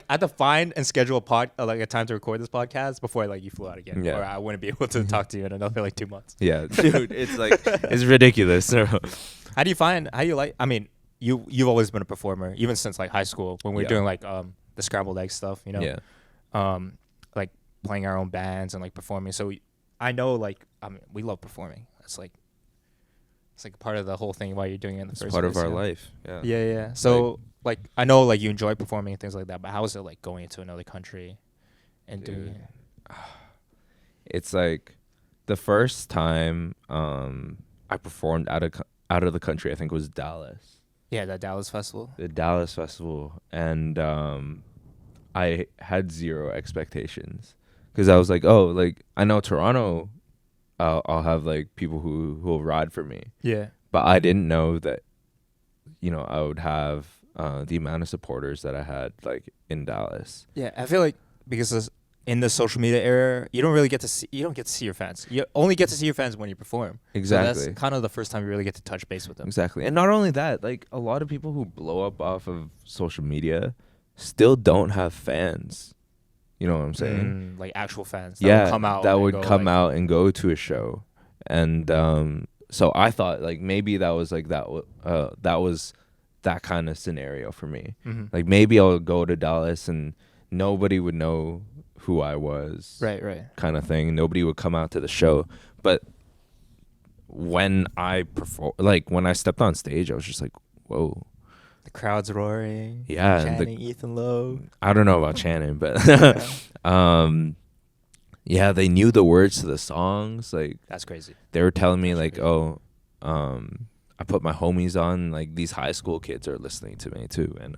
S2: have to find and schedule a time to record this podcast before like you flew out again.
S3: Yeah.
S2: Or I wouldn't be able to talk to you in another like 2 months.
S3: Yeah, dude, it's like it's ridiculous.
S2: How do you like? I mean, you've always been a performer, even since like high school when we were
S3: Yeah.
S2: doing like the scrambled egg stuff. You know.
S3: Yeah,
S2: Like playing our own bands and like performing. So I know like we love performing. It's like part of the whole thing why you're doing it in the
S3: it's
S2: first
S3: part
S2: place.
S3: of our
S2: you know?
S3: life. Yeah,
S2: Yeah. So like I know like you enjoy performing and things like that, but how is it like going into another country and doing
S3: Dude.
S2: it?
S3: It's like the first time I performed out of the country. I think it was Dallas,
S2: Yeah, that Dallas festival.
S3: the Dallas festival, and I had zero expectations because I was like, oh, like I know Toronto, I'll have like people who will ride for me,
S2: Yeah.
S3: but I didn't know that, I would have the amount of supporters that I had like in Dallas.
S2: Yeah, I feel like because in the social media era, you don't get to see your fans. You only get to see your fans when you perform.
S3: Exactly.
S2: So that's kind of the first time you really get to touch base with them.
S3: Exactly. And not only that, like a lot of people who blow up off of social media still don't have fans. You know what I'm saying?
S2: Like actual fans.
S3: Yeah,
S2: would come out.
S3: that
S2: and
S3: would
S2: go,
S3: come
S2: like,
S3: out and go to a show. And so I thought like maybe that was like that was that kind of scenario for me.
S2: Mhm.
S3: Like maybe I'll go to Dallas and nobody would know who I was.
S2: Right.
S3: Kind of thing. Nobody would come out to the show. But when I when I stepped on stage, I was just like, whoa.
S2: The crowd's roaring.
S3: Yeah, and
S2: Chanting Ethan Lowe.
S3: I don't know about Shannon, but
S2: Yeah.
S3: they knew the words to the songs. Like
S2: That's crazy.
S3: they were telling me
S2: That's
S3: like,
S2: crazy.
S3: oh, I put my homies on. Like these high school kids are listening to me too. And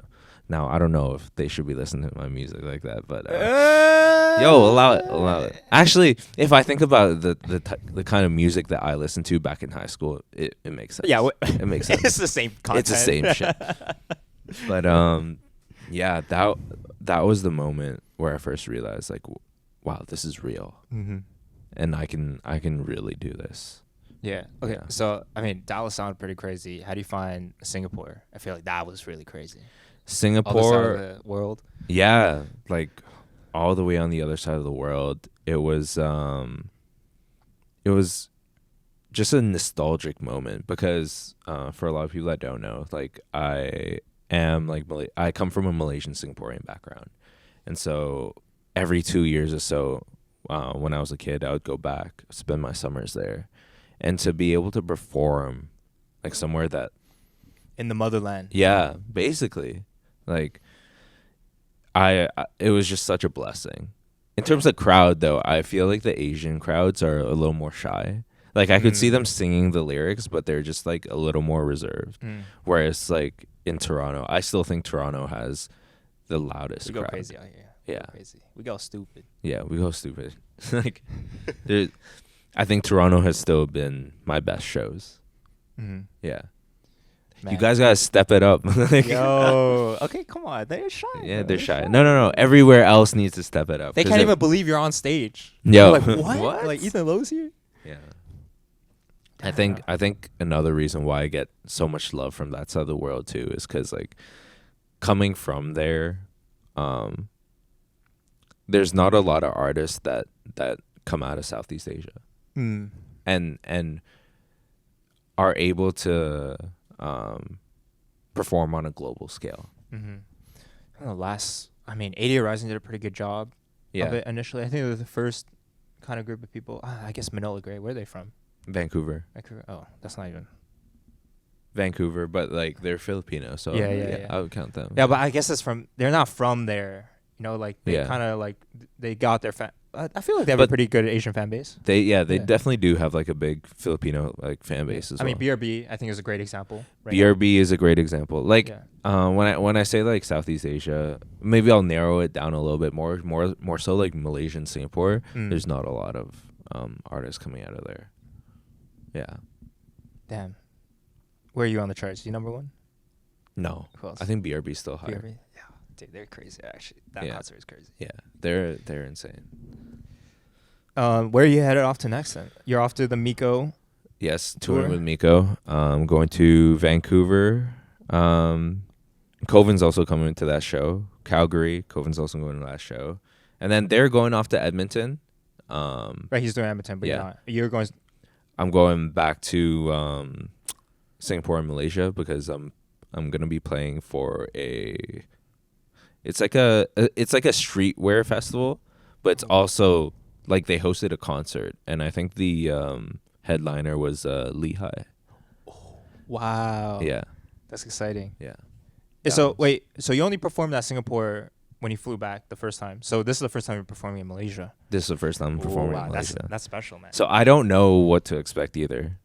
S3: now I don't know if they should be listening to my music like that, but yo, allow it. Actually, if I think about the kind of music that I listened to back in high school, it makes sense.
S2: Yeah,
S3: it makes sense.
S2: It's the same content.
S3: It's the same shit. But yeah, that was the moment where I first realized like, wow, this is real,
S2: Mm-hmm.
S3: and I can really do this.
S2: Yeah. Okay.
S3: Yeah.
S2: So I mean, Dallas sounded pretty crazy. How do you find Singapore? I feel like that was really crazy. Other side
S3: Singapore,
S2: of the world.
S3: yeah, like all the way on the other side of the world. It was just a nostalgic moment because for a lot of people that don't know, like I am like I come from a Malaysian Singaporean background, and so every 2 years or so, when I was a kid, I would go back, spend my summers there, and to be able to perform like somewhere that,
S2: In the motherland.
S3: yeah, basically, like it was just such a blessing. In terms of crowd, though, I feel like the Asian crowds are a little more shy. Like I could see them singing the lyrics, but they're just like a little more reserved. Whereas like in Toronto, I still think Toronto has the loudest
S2: We go
S3: crowd.
S2: crazy out here.
S3: Yeah.
S2: Go crazy. We go stupid.
S3: Yeah, we go stupid. Like, I think Toronto has still been my best shows.
S2: Mm-hmm.
S3: Yeah,
S2: Man.
S3: you guys gotta step it up. Like,
S2: Yo. Okay, come on. They're shy.
S3: yeah,
S2: bro.
S3: they're shy. No. Everywhere else needs to step it up.
S2: They
S3: 'Cause
S2: can't even believe you're on stage.
S3: Yo.
S2: They're like, what?
S3: What?
S2: Like Ethan Lowe's here?
S3: Yeah. I think another reason why I get so much love from that side of the world too is because like coming from there, there's not a lot of artists that come out of Southeast Asia and are able to perform on a global scale.
S2: Mm-hmm. 80 Rising did a pretty good job of it initially. I think they were the first kind of group of people. I guess Manila Gray. Where are they from?
S3: Vancouver,
S2: Oh, that's not even.
S3: Vancouver, but like they're Filipino, so
S2: Yeah.
S3: I would count them.
S2: Yeah, but I guess they're not from there. You know, like they
S3: Yeah.
S2: kind of like they got their I feel like they have a
S3: But
S2: pretty good Asian fan base.
S3: They
S2: Yeah.
S3: definitely do have like a big Filipino like fan base as
S2: I
S3: well.
S2: mean, BRB I think is a great example. Right
S3: BRB is a great example. Like
S2: Yeah.
S3: when I say like Southeast Asia, maybe I'll narrow it down a little bit more so like Malaysia and Singapore.
S2: Mm.
S3: There's not a lot of artists coming out of there. Yeah.
S2: Damn. Where are you on the charts? You number one?
S3: No.
S2: Who else?
S3: I think BRB is still higher.
S2: BRB? Yeah. Dude, they're crazy actually. That
S3: Yeah.
S2: concert is crazy.
S3: Yeah. They're insane.
S2: Where are you headed off to next then? You're off to the Miko.
S3: Yes,
S2: Tour?
S3: touring with Miko. Going to Vancouver. Coven's also coming to that show. Calgary. Coven's also going to that show. And then they're going off to Edmonton.
S2: Right, he's doing Edmonton, but
S3: Yeah.
S2: you're not. You're going.
S3: I'm going back to Singapore and Malaysia because I'm gonna be playing for it's like a streetwear festival, but it's also like they hosted a concert, and I think the headliner was Lehigh.
S2: Wow.
S3: Yeah,
S2: That's exciting.
S3: yeah.
S2: So wait, so you only performed at Singapore when you flew back the first time. So this is the first time you're performing in Malaysia.
S3: This is the first time I'm performing
S2: wow,
S3: in Malaysia.
S2: that's special, man.
S3: So I don't know what to expect either.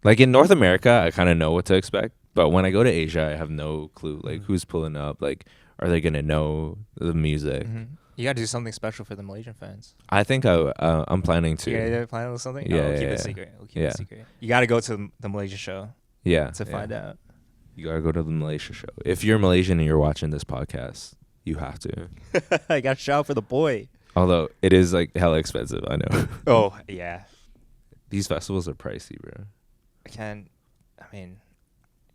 S3: Like in North America, I kind of know what to expect, but when I go to Asia, I have no clue. Like who's pulling up? Like, are they gonna know the music?
S2: Mm-hmm. You got to do something special for the Malaysian fans.
S3: I think I'm planning to.
S2: You gonna plan with something?
S3: Yeah,
S2: No, we'll keep
S3: yeah,
S2: it
S3: yeah.
S2: secret. We'll keep
S3: Yeah.
S2: it secret. You got to go to the Malaysia show
S3: Yeah,
S2: to find out.
S3: You gotta go to the Malaysia show. If you're Malaysian and you're watching this podcast, you have to.
S2: I got to shout out for the boy.
S3: Although it is like hella expensive, I know.
S2: Oh yeah,
S3: These festivals are pricey, bro.
S2: I mean,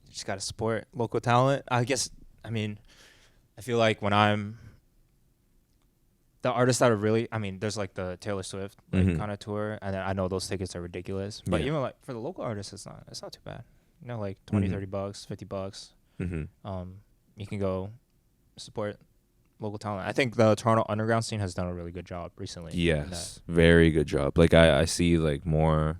S2: you just got to support local talent. I guess. I mean, I feel like when I'm the artists that are really, I mean, there's like the Taylor Swift
S3: Mhm.
S2: kind of tour, and then I know those tickets are ridiculous. But
S3: Yeah.
S2: even like for the local artists, it's not too bad. You know, like 20,
S3: Mhm.
S2: $30, $50.
S3: Mm-hmm.
S2: You can go support local talent. I think the Toronto underground scene has done a really good job recently. in
S3: Yes, very good job. Like I see like more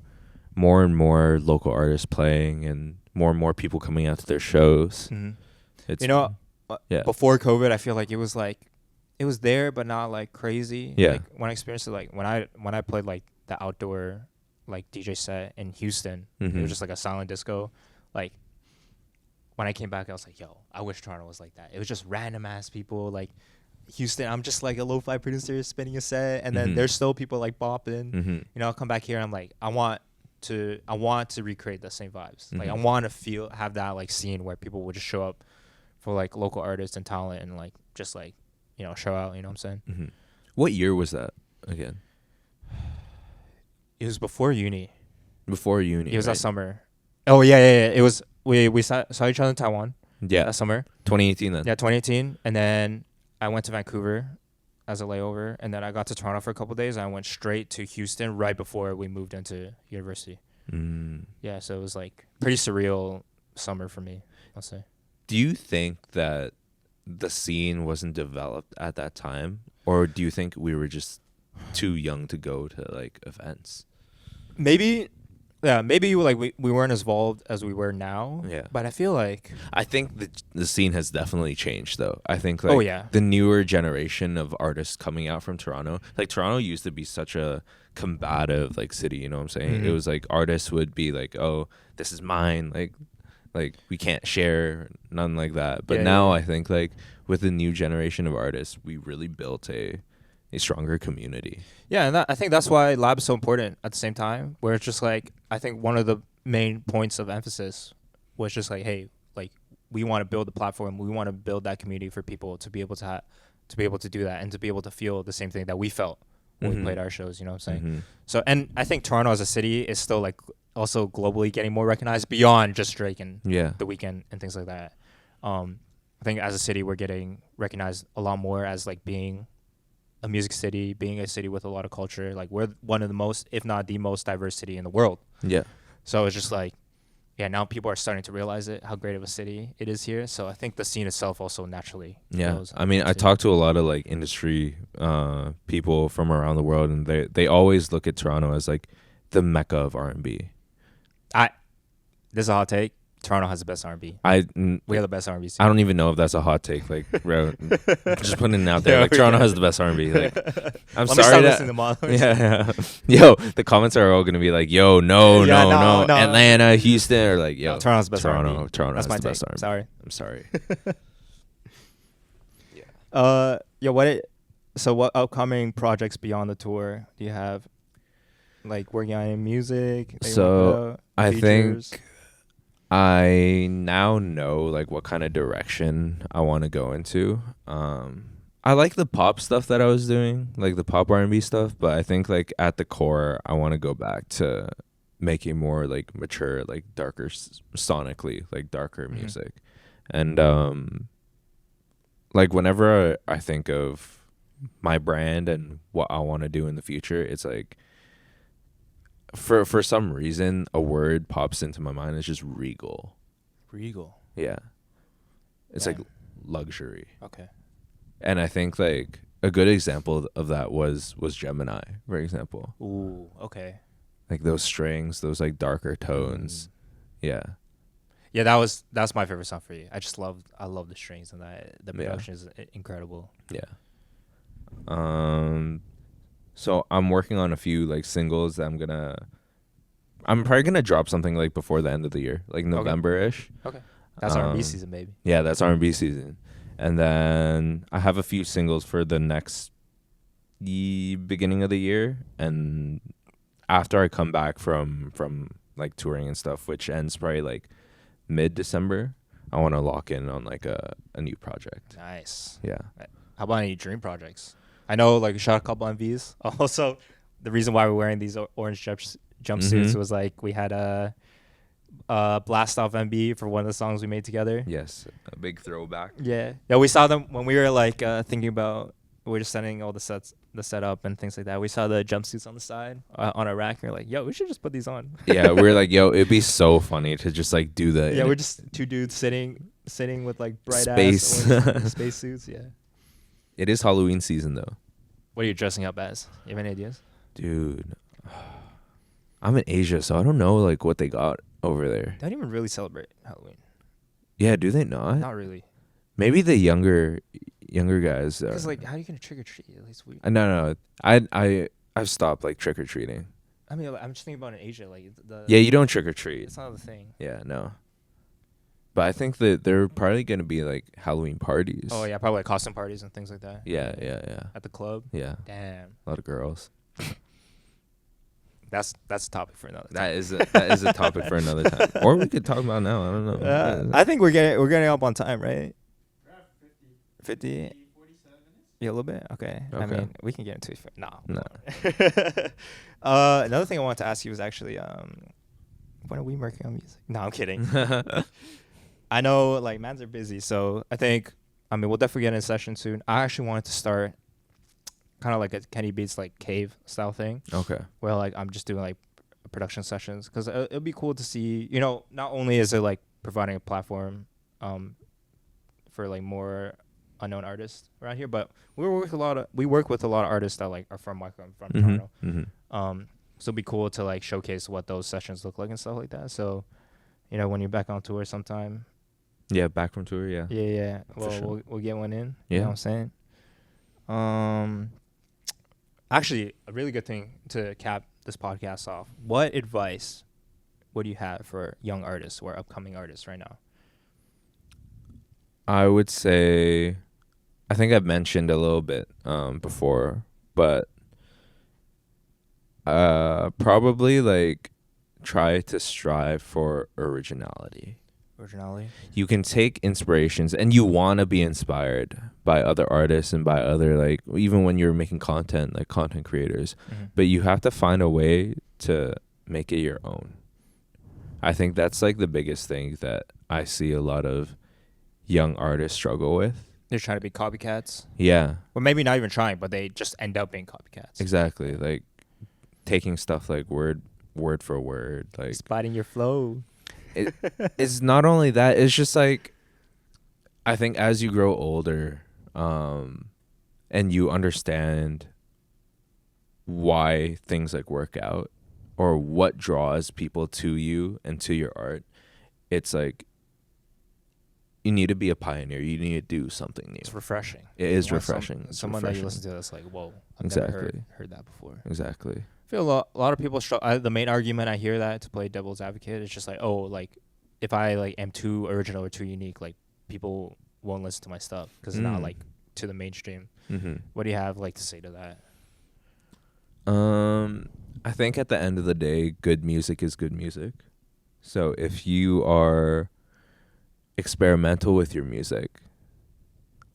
S3: and more local artists playing, and more people coming out to their shows.
S2: that. Mhm.
S3: It's
S2: You know,
S3: yeah,
S2: before COVID, I feel like it was there, but not like crazy.
S3: Yeah.
S2: Like when I experienced it, like when I played like the outdoor like DJ set in Houston, it
S3: Mhm.
S2: was just like a silent disco. Like when I came back, I was like, yo, I wish Toronto was like that. It was just random ass people. Like Houston, I'm just like a lo-fi producer spinning a set, and then
S3: Mhm.
S2: there's still people like bopping.
S3: Mm-hmm.
S2: You know, I'll come back here and I'm like, I want to recreate the same vibes. Like I
S3: Mhm.
S2: want to have that like scene where people would just show up for like local artists and talent and like just like, you know, show out, you know what I'm saying?
S3: Mm-hmm. What year was that again?
S2: It was before uni.
S3: Before uni.
S2: It was
S3: right?
S2: that summer. Oh yeah. It was we saw each other in Taiwan
S3: Yeah,
S2: that summer.
S3: 2018 then.
S2: Yeah, 2018, and then I went to Vancouver as a layover, and then I got to Toronto for a couple of days. And I went straight to Houston right before we moved into university.
S3: Mm.
S2: Yeah, so it was like pretty surreal summer for me, I'll say.
S3: Do you think that the scene wasn't developed at that time, or do you think we were just too young to go to like events?
S2: Maybe like we weren't as involved as we were now.
S3: Yeah.
S2: But I feel like
S3: I think the scene has definitely changed though. I think like
S2: Oh, yeah.
S3: the newer generation of artists coming out from Toronto, like Toronto used to be such a combative like city, you know what I'm saying?
S2: Mhm.
S3: It was like artists would be like, "Oh, this is mine." Like we can't share, none like that. But
S2: Yeah,
S3: now
S2: yeah.
S3: I think like with the new generation of artists, we really built a stronger community.
S2: Yeah, and I think that's why lab is so important at the same time, where it's just like I think one of the main points of emphasis was just like, hey, like we want to build a platform, we want to build that community for people to be able to do that and to be able to feel the same thing that we felt when we
S3: Mhm.
S2: played our shows, you know what I'm saying?
S3: Mhm.
S2: So, and I think Toronto as a city is still like also globally getting more recognized beyond just Drake and
S3: Yeah.
S2: The Weeknd and things like that. I think as a city we're getting recognized a lot more as like being a music city, being a city with a lot of culture. Like we're one of the most, if not the most diverse city in the world.
S3: Yeah.
S2: So it's just like, yeah, now people are starting to realize it, how great of a city it is here. So I think the scene itself also naturally
S3: Yeah,
S2: grows.
S3: I mean, I talked to a lot of like industry people from around the world, and they always look at Toronto as like the mecca of R&B.
S2: This is a hot take. Toronto has the best R&B.
S3: I
S2: We have the best R&B scene.
S3: I don't even know if that's a hot take. Like, bro, just putting it out there.
S2: Yeah,
S3: Like,
S2: we
S3: Toronto
S2: can.
S3: has the best R&B. Like, I'm
S2: Let me
S3: sorry
S2: stop
S3: that.
S2: listening to monos.
S3: Yeah. Yo, the comments are all gonna be like, yo, no,
S2: Yeah,
S3: no,
S2: no.
S3: Atlanta, Houston, or like, yo,
S2: No, Toronto's the best
S3: Toronto,
S2: R&B.
S3: Toronto
S2: That's
S3: has
S2: my
S3: the
S2: take.
S3: best R&B.
S2: Sorry.
S3: I'm sorry.
S2: So what upcoming projects beyond the tour do you have? Like working on any music? that you wanna
S3: So,
S2: put out?
S3: I
S2: Features?
S3: think I now know like what kind of direction I want to go into. I like the pop stuff that I was doing, like the pop R&B stuff, but I think like at the core, I want to go back to making more like mature, like darker sonically, like darker
S2: Mhm.
S3: music. And like whenever I think of my brand and what I want to do in the future, it's like for some reason a word pops into my mind. It's just regal.
S2: Regal.
S3: Yeah. It's
S2: Yeah.
S3: like luxury.
S2: Okay.
S3: And I think like a good example of that was Gemini, for example.
S2: Ooh. Okay.
S3: Like those strings, those like darker tones. Yeah.
S2: Yeah, that's my favorite song for you. I love the strings and that the
S3: Yeah.
S2: production is incredible.
S3: Yeah. So I'm working on a few like singles that I'm probably gonna drop something like before the end of the year, like November-ish.
S2: Okay. That's R&B season, baby.
S3: Yeah, that's R&B season. And then I have a few singles for the next beginning of the year, and after I come back from like touring and stuff, which ends probably like mid-December, I want to lock in on like a new project.
S2: Nice.
S3: Yeah.
S2: How about any dream projects? I know, like, shot a couple MVs. Also, the reason why we're wearing these orange jumpsuits
S3: Mhm.
S2: was like we had a blast off MV for one of the songs we made together.
S3: Yes, a big throwback.
S2: Yeah. Yeah, we saw them when we were like thinking about we were just setting all the setup and things like that. We saw the jumpsuits on the side on a rack. And we're like, yo, we should just put these on.
S3: Yeah, we were like, yo, it'd be so funny to just like do the
S2: Yeah, we're just two dudes sitting with like bright
S3: Space.
S2: ass space suits. Yeah.
S3: It is Halloween season though.
S2: What are you dressing up as? You have any ideas?
S3: Dude, I'm in Asia, so I don't know like what they got over there.
S2: They don't even really celebrate Halloween.
S3: Yeah, do they not?
S2: Not really.
S3: Maybe the younger guys.
S2: Because like, how are you gonna trick or treat? At least we.
S3: No. I've stopped like trick or treating.
S2: I mean, I'm just thinking about in Asia, like the.
S3: Yeah, you don't trick or treat.
S2: It's not the thing.
S3: Yeah, no. But I think that they're probably gonna be like Halloween parties.
S2: Oh yeah, probably like costume parties and things like that.
S3: Yeah.
S2: At the club.
S3: Yeah.
S2: Damn.
S3: A lot of girls.
S2: That's a topic for another time.
S3: That is a topic for another time. Or we could talk about now. I don't know.
S2: I think we're getting up on time, right? 50? Yeah, a little bit. Okay. I
S3: Okay.
S2: mean, we can get into it. No.
S3: No.
S2: Another thing I wanted to ask you was actually, when are we working on music? No, I'm kidding. I know, like, mans are busy, so we'll definitely get in a session soon. I actually wanted to start kind of like a Kenny Beats, like, cave style thing.
S3: Okay.
S2: Where, like, I'm just doing, like, production sessions. Because it'll be cool to see, not only is it, like, providing a platform for, like, more unknown artists around here, but we work with a lot of artists that, like, are from Toronto.
S3: Mm-hmm.
S2: So it'd be cool to, like, showcase what those sessions look like and stuff like that. So, when you're back on tour sometime.
S3: Yeah, back from tour. Yeah.
S2: Yeah.
S3: For
S2: Well,
S3: sure.
S2: we'll get one in.
S3: Yeah.
S2: You know what I'm saying? Actually, a really good thing to cap this podcast off. What advice would you have for young artists or upcoming artists right now?
S3: I would say, I think I've mentioned a little bit before, but probably like try to strive for originality.
S2: Originality?
S3: You can take inspirations and you want to be inspired by other artists and by other, like, even when you're making content, like content creators, but you have to find a way to make it your own. I think that's like the biggest thing that I see a lot of young artists struggle with.
S2: They're trying to be copycats.
S3: Yeah,
S2: Or maybe not even trying, but they just end up being copycats.
S3: exactly. Like taking stuff like word for word, like
S2: Spotting your flow.
S3: it's not only that, it's just like, I think as you grow older, and you understand why things like work out or what draws people to you and to your art, it's like you need to be a pioneer. You need to do something new.
S2: It's refreshing.
S3: It is
S2: You want
S3: refreshing. It's
S2: someone
S3: refreshing.
S2: that you listen to that's like, whoa, I've
S3: Exactly.
S2: never heard that before.
S3: Exactly.
S2: I feel a lot of people the main argument I hear that to play devil's advocate is just like, oh, like if I like am too original or too unique, like people won't listen to my stuff because it's not like to the mainstream.
S3: Mm-hmm.
S2: What do you have like to say to that?
S3: I think at the end of the day, good music is good music. So if you are experimental with your music,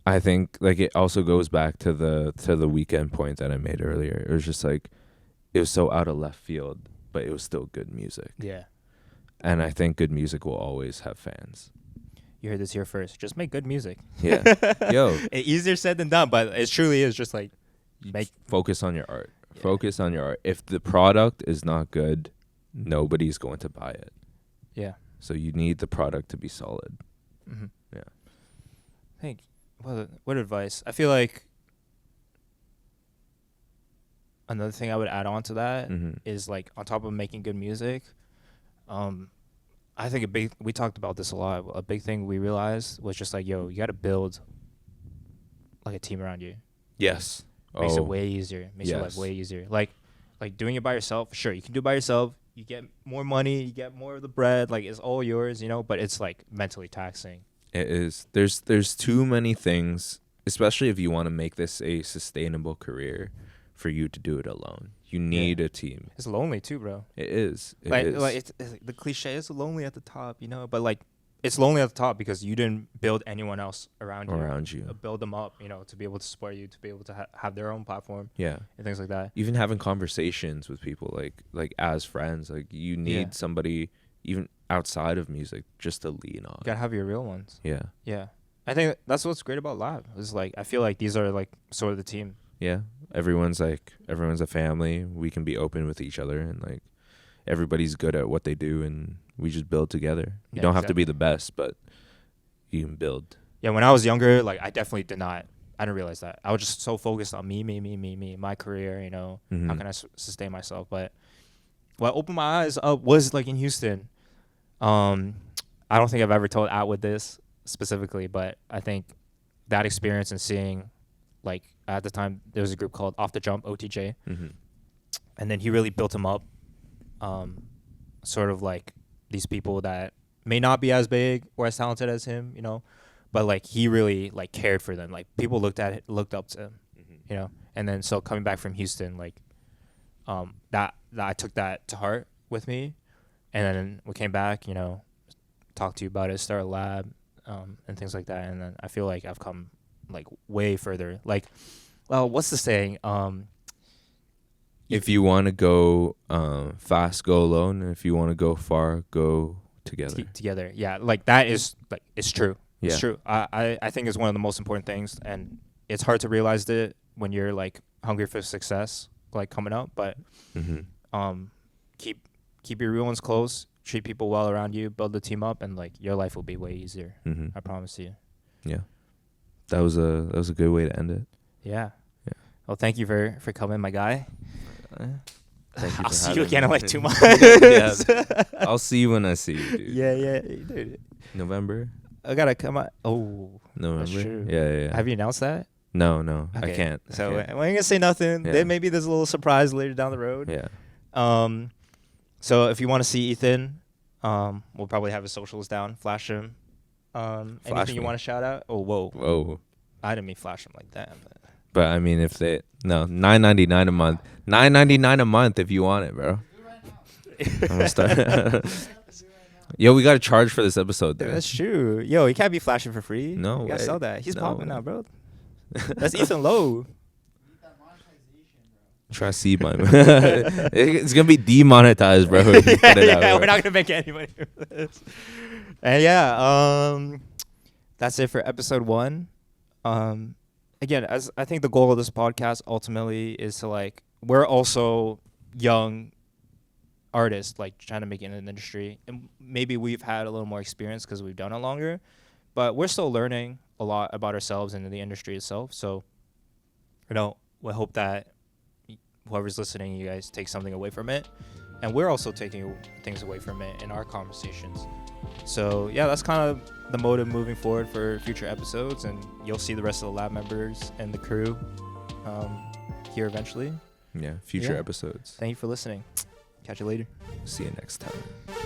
S3: I think like it also goes back to the weekend point that I made earlier. It was just like it was so out of left field, but it was still good music.
S2: Yeah.
S3: And I think good music will always have fans.
S2: You heard this here first. Just make good music.
S3: Yeah. Yo.
S2: Easier said than done, but it truly is just like
S3: Focus on your art.
S2: Yeah.
S3: Focus on your art. If the product is not good, nobody's going to buy it.
S2: Yeah.
S3: So you need the product to be solid.
S2: Mm-hmm.
S3: Yeah.
S2: I think what advice? I feel like another thing I would add on to that is like on top of making good music, I think we talked about this a lot. A big thing we realized was just like, yo, you got to build like a team around you.
S3: Yes.
S2: Makes it way easier. Makes your life way easier. Like doing it by yourself, sure, you can do it by yourself. You get more money, you get more of the bread, like it's all yours, you know, but it's like mentally taxing.
S3: It is. There's too many things, especially if you want to make this a sustainable career, for you to do it alone. You need a team.
S2: It's lonely too, bro.
S3: It is.
S2: Like it's the cliche is lonely at the top, you know, but like it's lonely at the top because you didn't build anyone else around you. Build them up, you know, to be able to support you, to be able to have their own platform. Yeah. And things like that.
S3: Even having conversations with people like as friends, like you need somebody even outside of music just to lean on.
S2: You gotta have your real ones.
S3: Yeah.
S2: Yeah. I think that's what's great about Lab. Is like I feel like these are like sort of the team.
S3: Yeah. Everyone's a family. We can be open with each other and like everybody's good at what they do and we just build together. You don't have to be the best, but you can build. Yeah,
S2: when I was younger, like I definitely I didn't realize that. I was just so focused on me, my career, you know, how can I sustain myself? But what opened my eyes up was like in Houston. I don't think I've ever told Atwood this specifically, but I think that experience and seeing like at the time there was a group called Off the Jump, OTJ. And then he really built him up. Sort of like these people that may not be as big or as talented as him, you know, but like he really like cared for them. Like people looked up to him, you know. And then so coming back from Houston, like that I took that to heart with me, and then we came back, you know, talked to you about it, started a lab, and things like that. And then I feel like I've come like way further. Like, well, what's the saying?
S3: If you want to go fast, go alone. And if you want to go far, go together.
S2: Together, yeah. Like that is like it's true.
S3: Yeah.
S2: It's true. I think it's one of the most important things, and it's hard to realize it when you're like hungry for success, like coming up. But keep your real ones close. Treat people well around you. Build the team up, and like your life will be way easier. I promise you.
S3: Yeah, that was a good way to end it.
S2: Yeah. Well, thank you for coming, my guy.
S3: I'll
S2: see you again in like 2 months.
S3: I'll see you when I see you, dude.
S2: Yeah, dude.
S3: November?
S2: I gotta come out. Oh,
S3: November?
S2: That's true.
S3: Yeah.
S2: Have you announced that?
S3: No,
S2: okay.
S3: I can't.
S2: So we ain't gonna say nothing.
S3: Yeah.
S2: Then maybe there's a little surprise later down the road.
S3: Yeah.
S2: So if you want to see Ethan, we'll probably have his socials down. Flash him. Anything you want to shout out? Oh, whoa. I didn't mean flash him like that.
S3: But I mean, if they $9.99 a month. $9.99 a month if you want it, bro. I'm gonna start. Yo, we gotta charge for this episode, dude.
S2: That's true. Yo, he can't be flashing for free.
S3: No,
S2: you gotta sell that. He's popping now, bro. That's
S3: Ethan
S2: Ethan Lowe.
S3: Try to see my. It's gonna be demonetized, bro.
S2: We're not gonna make any money for this. And that's it for episode 1. Again, as I think the goal of this podcast ultimately is to like, we're also young artists like trying to make it in an industry, and maybe we've had a little more experience because we've done it longer, but we're still learning a lot about ourselves and the industry itself. So, you know, we hope that whoever's listening, you guys take something away from it, and we're also taking things away from it in our conversations. So yeah, that's kind of the motive moving forward for future episodes, and you'll see the rest of the lab members and the crew here eventually.
S3: Yeah, future
S2: Yeah.
S3: episodes.
S2: Thank you for listening. Catch you later.
S3: See you next time.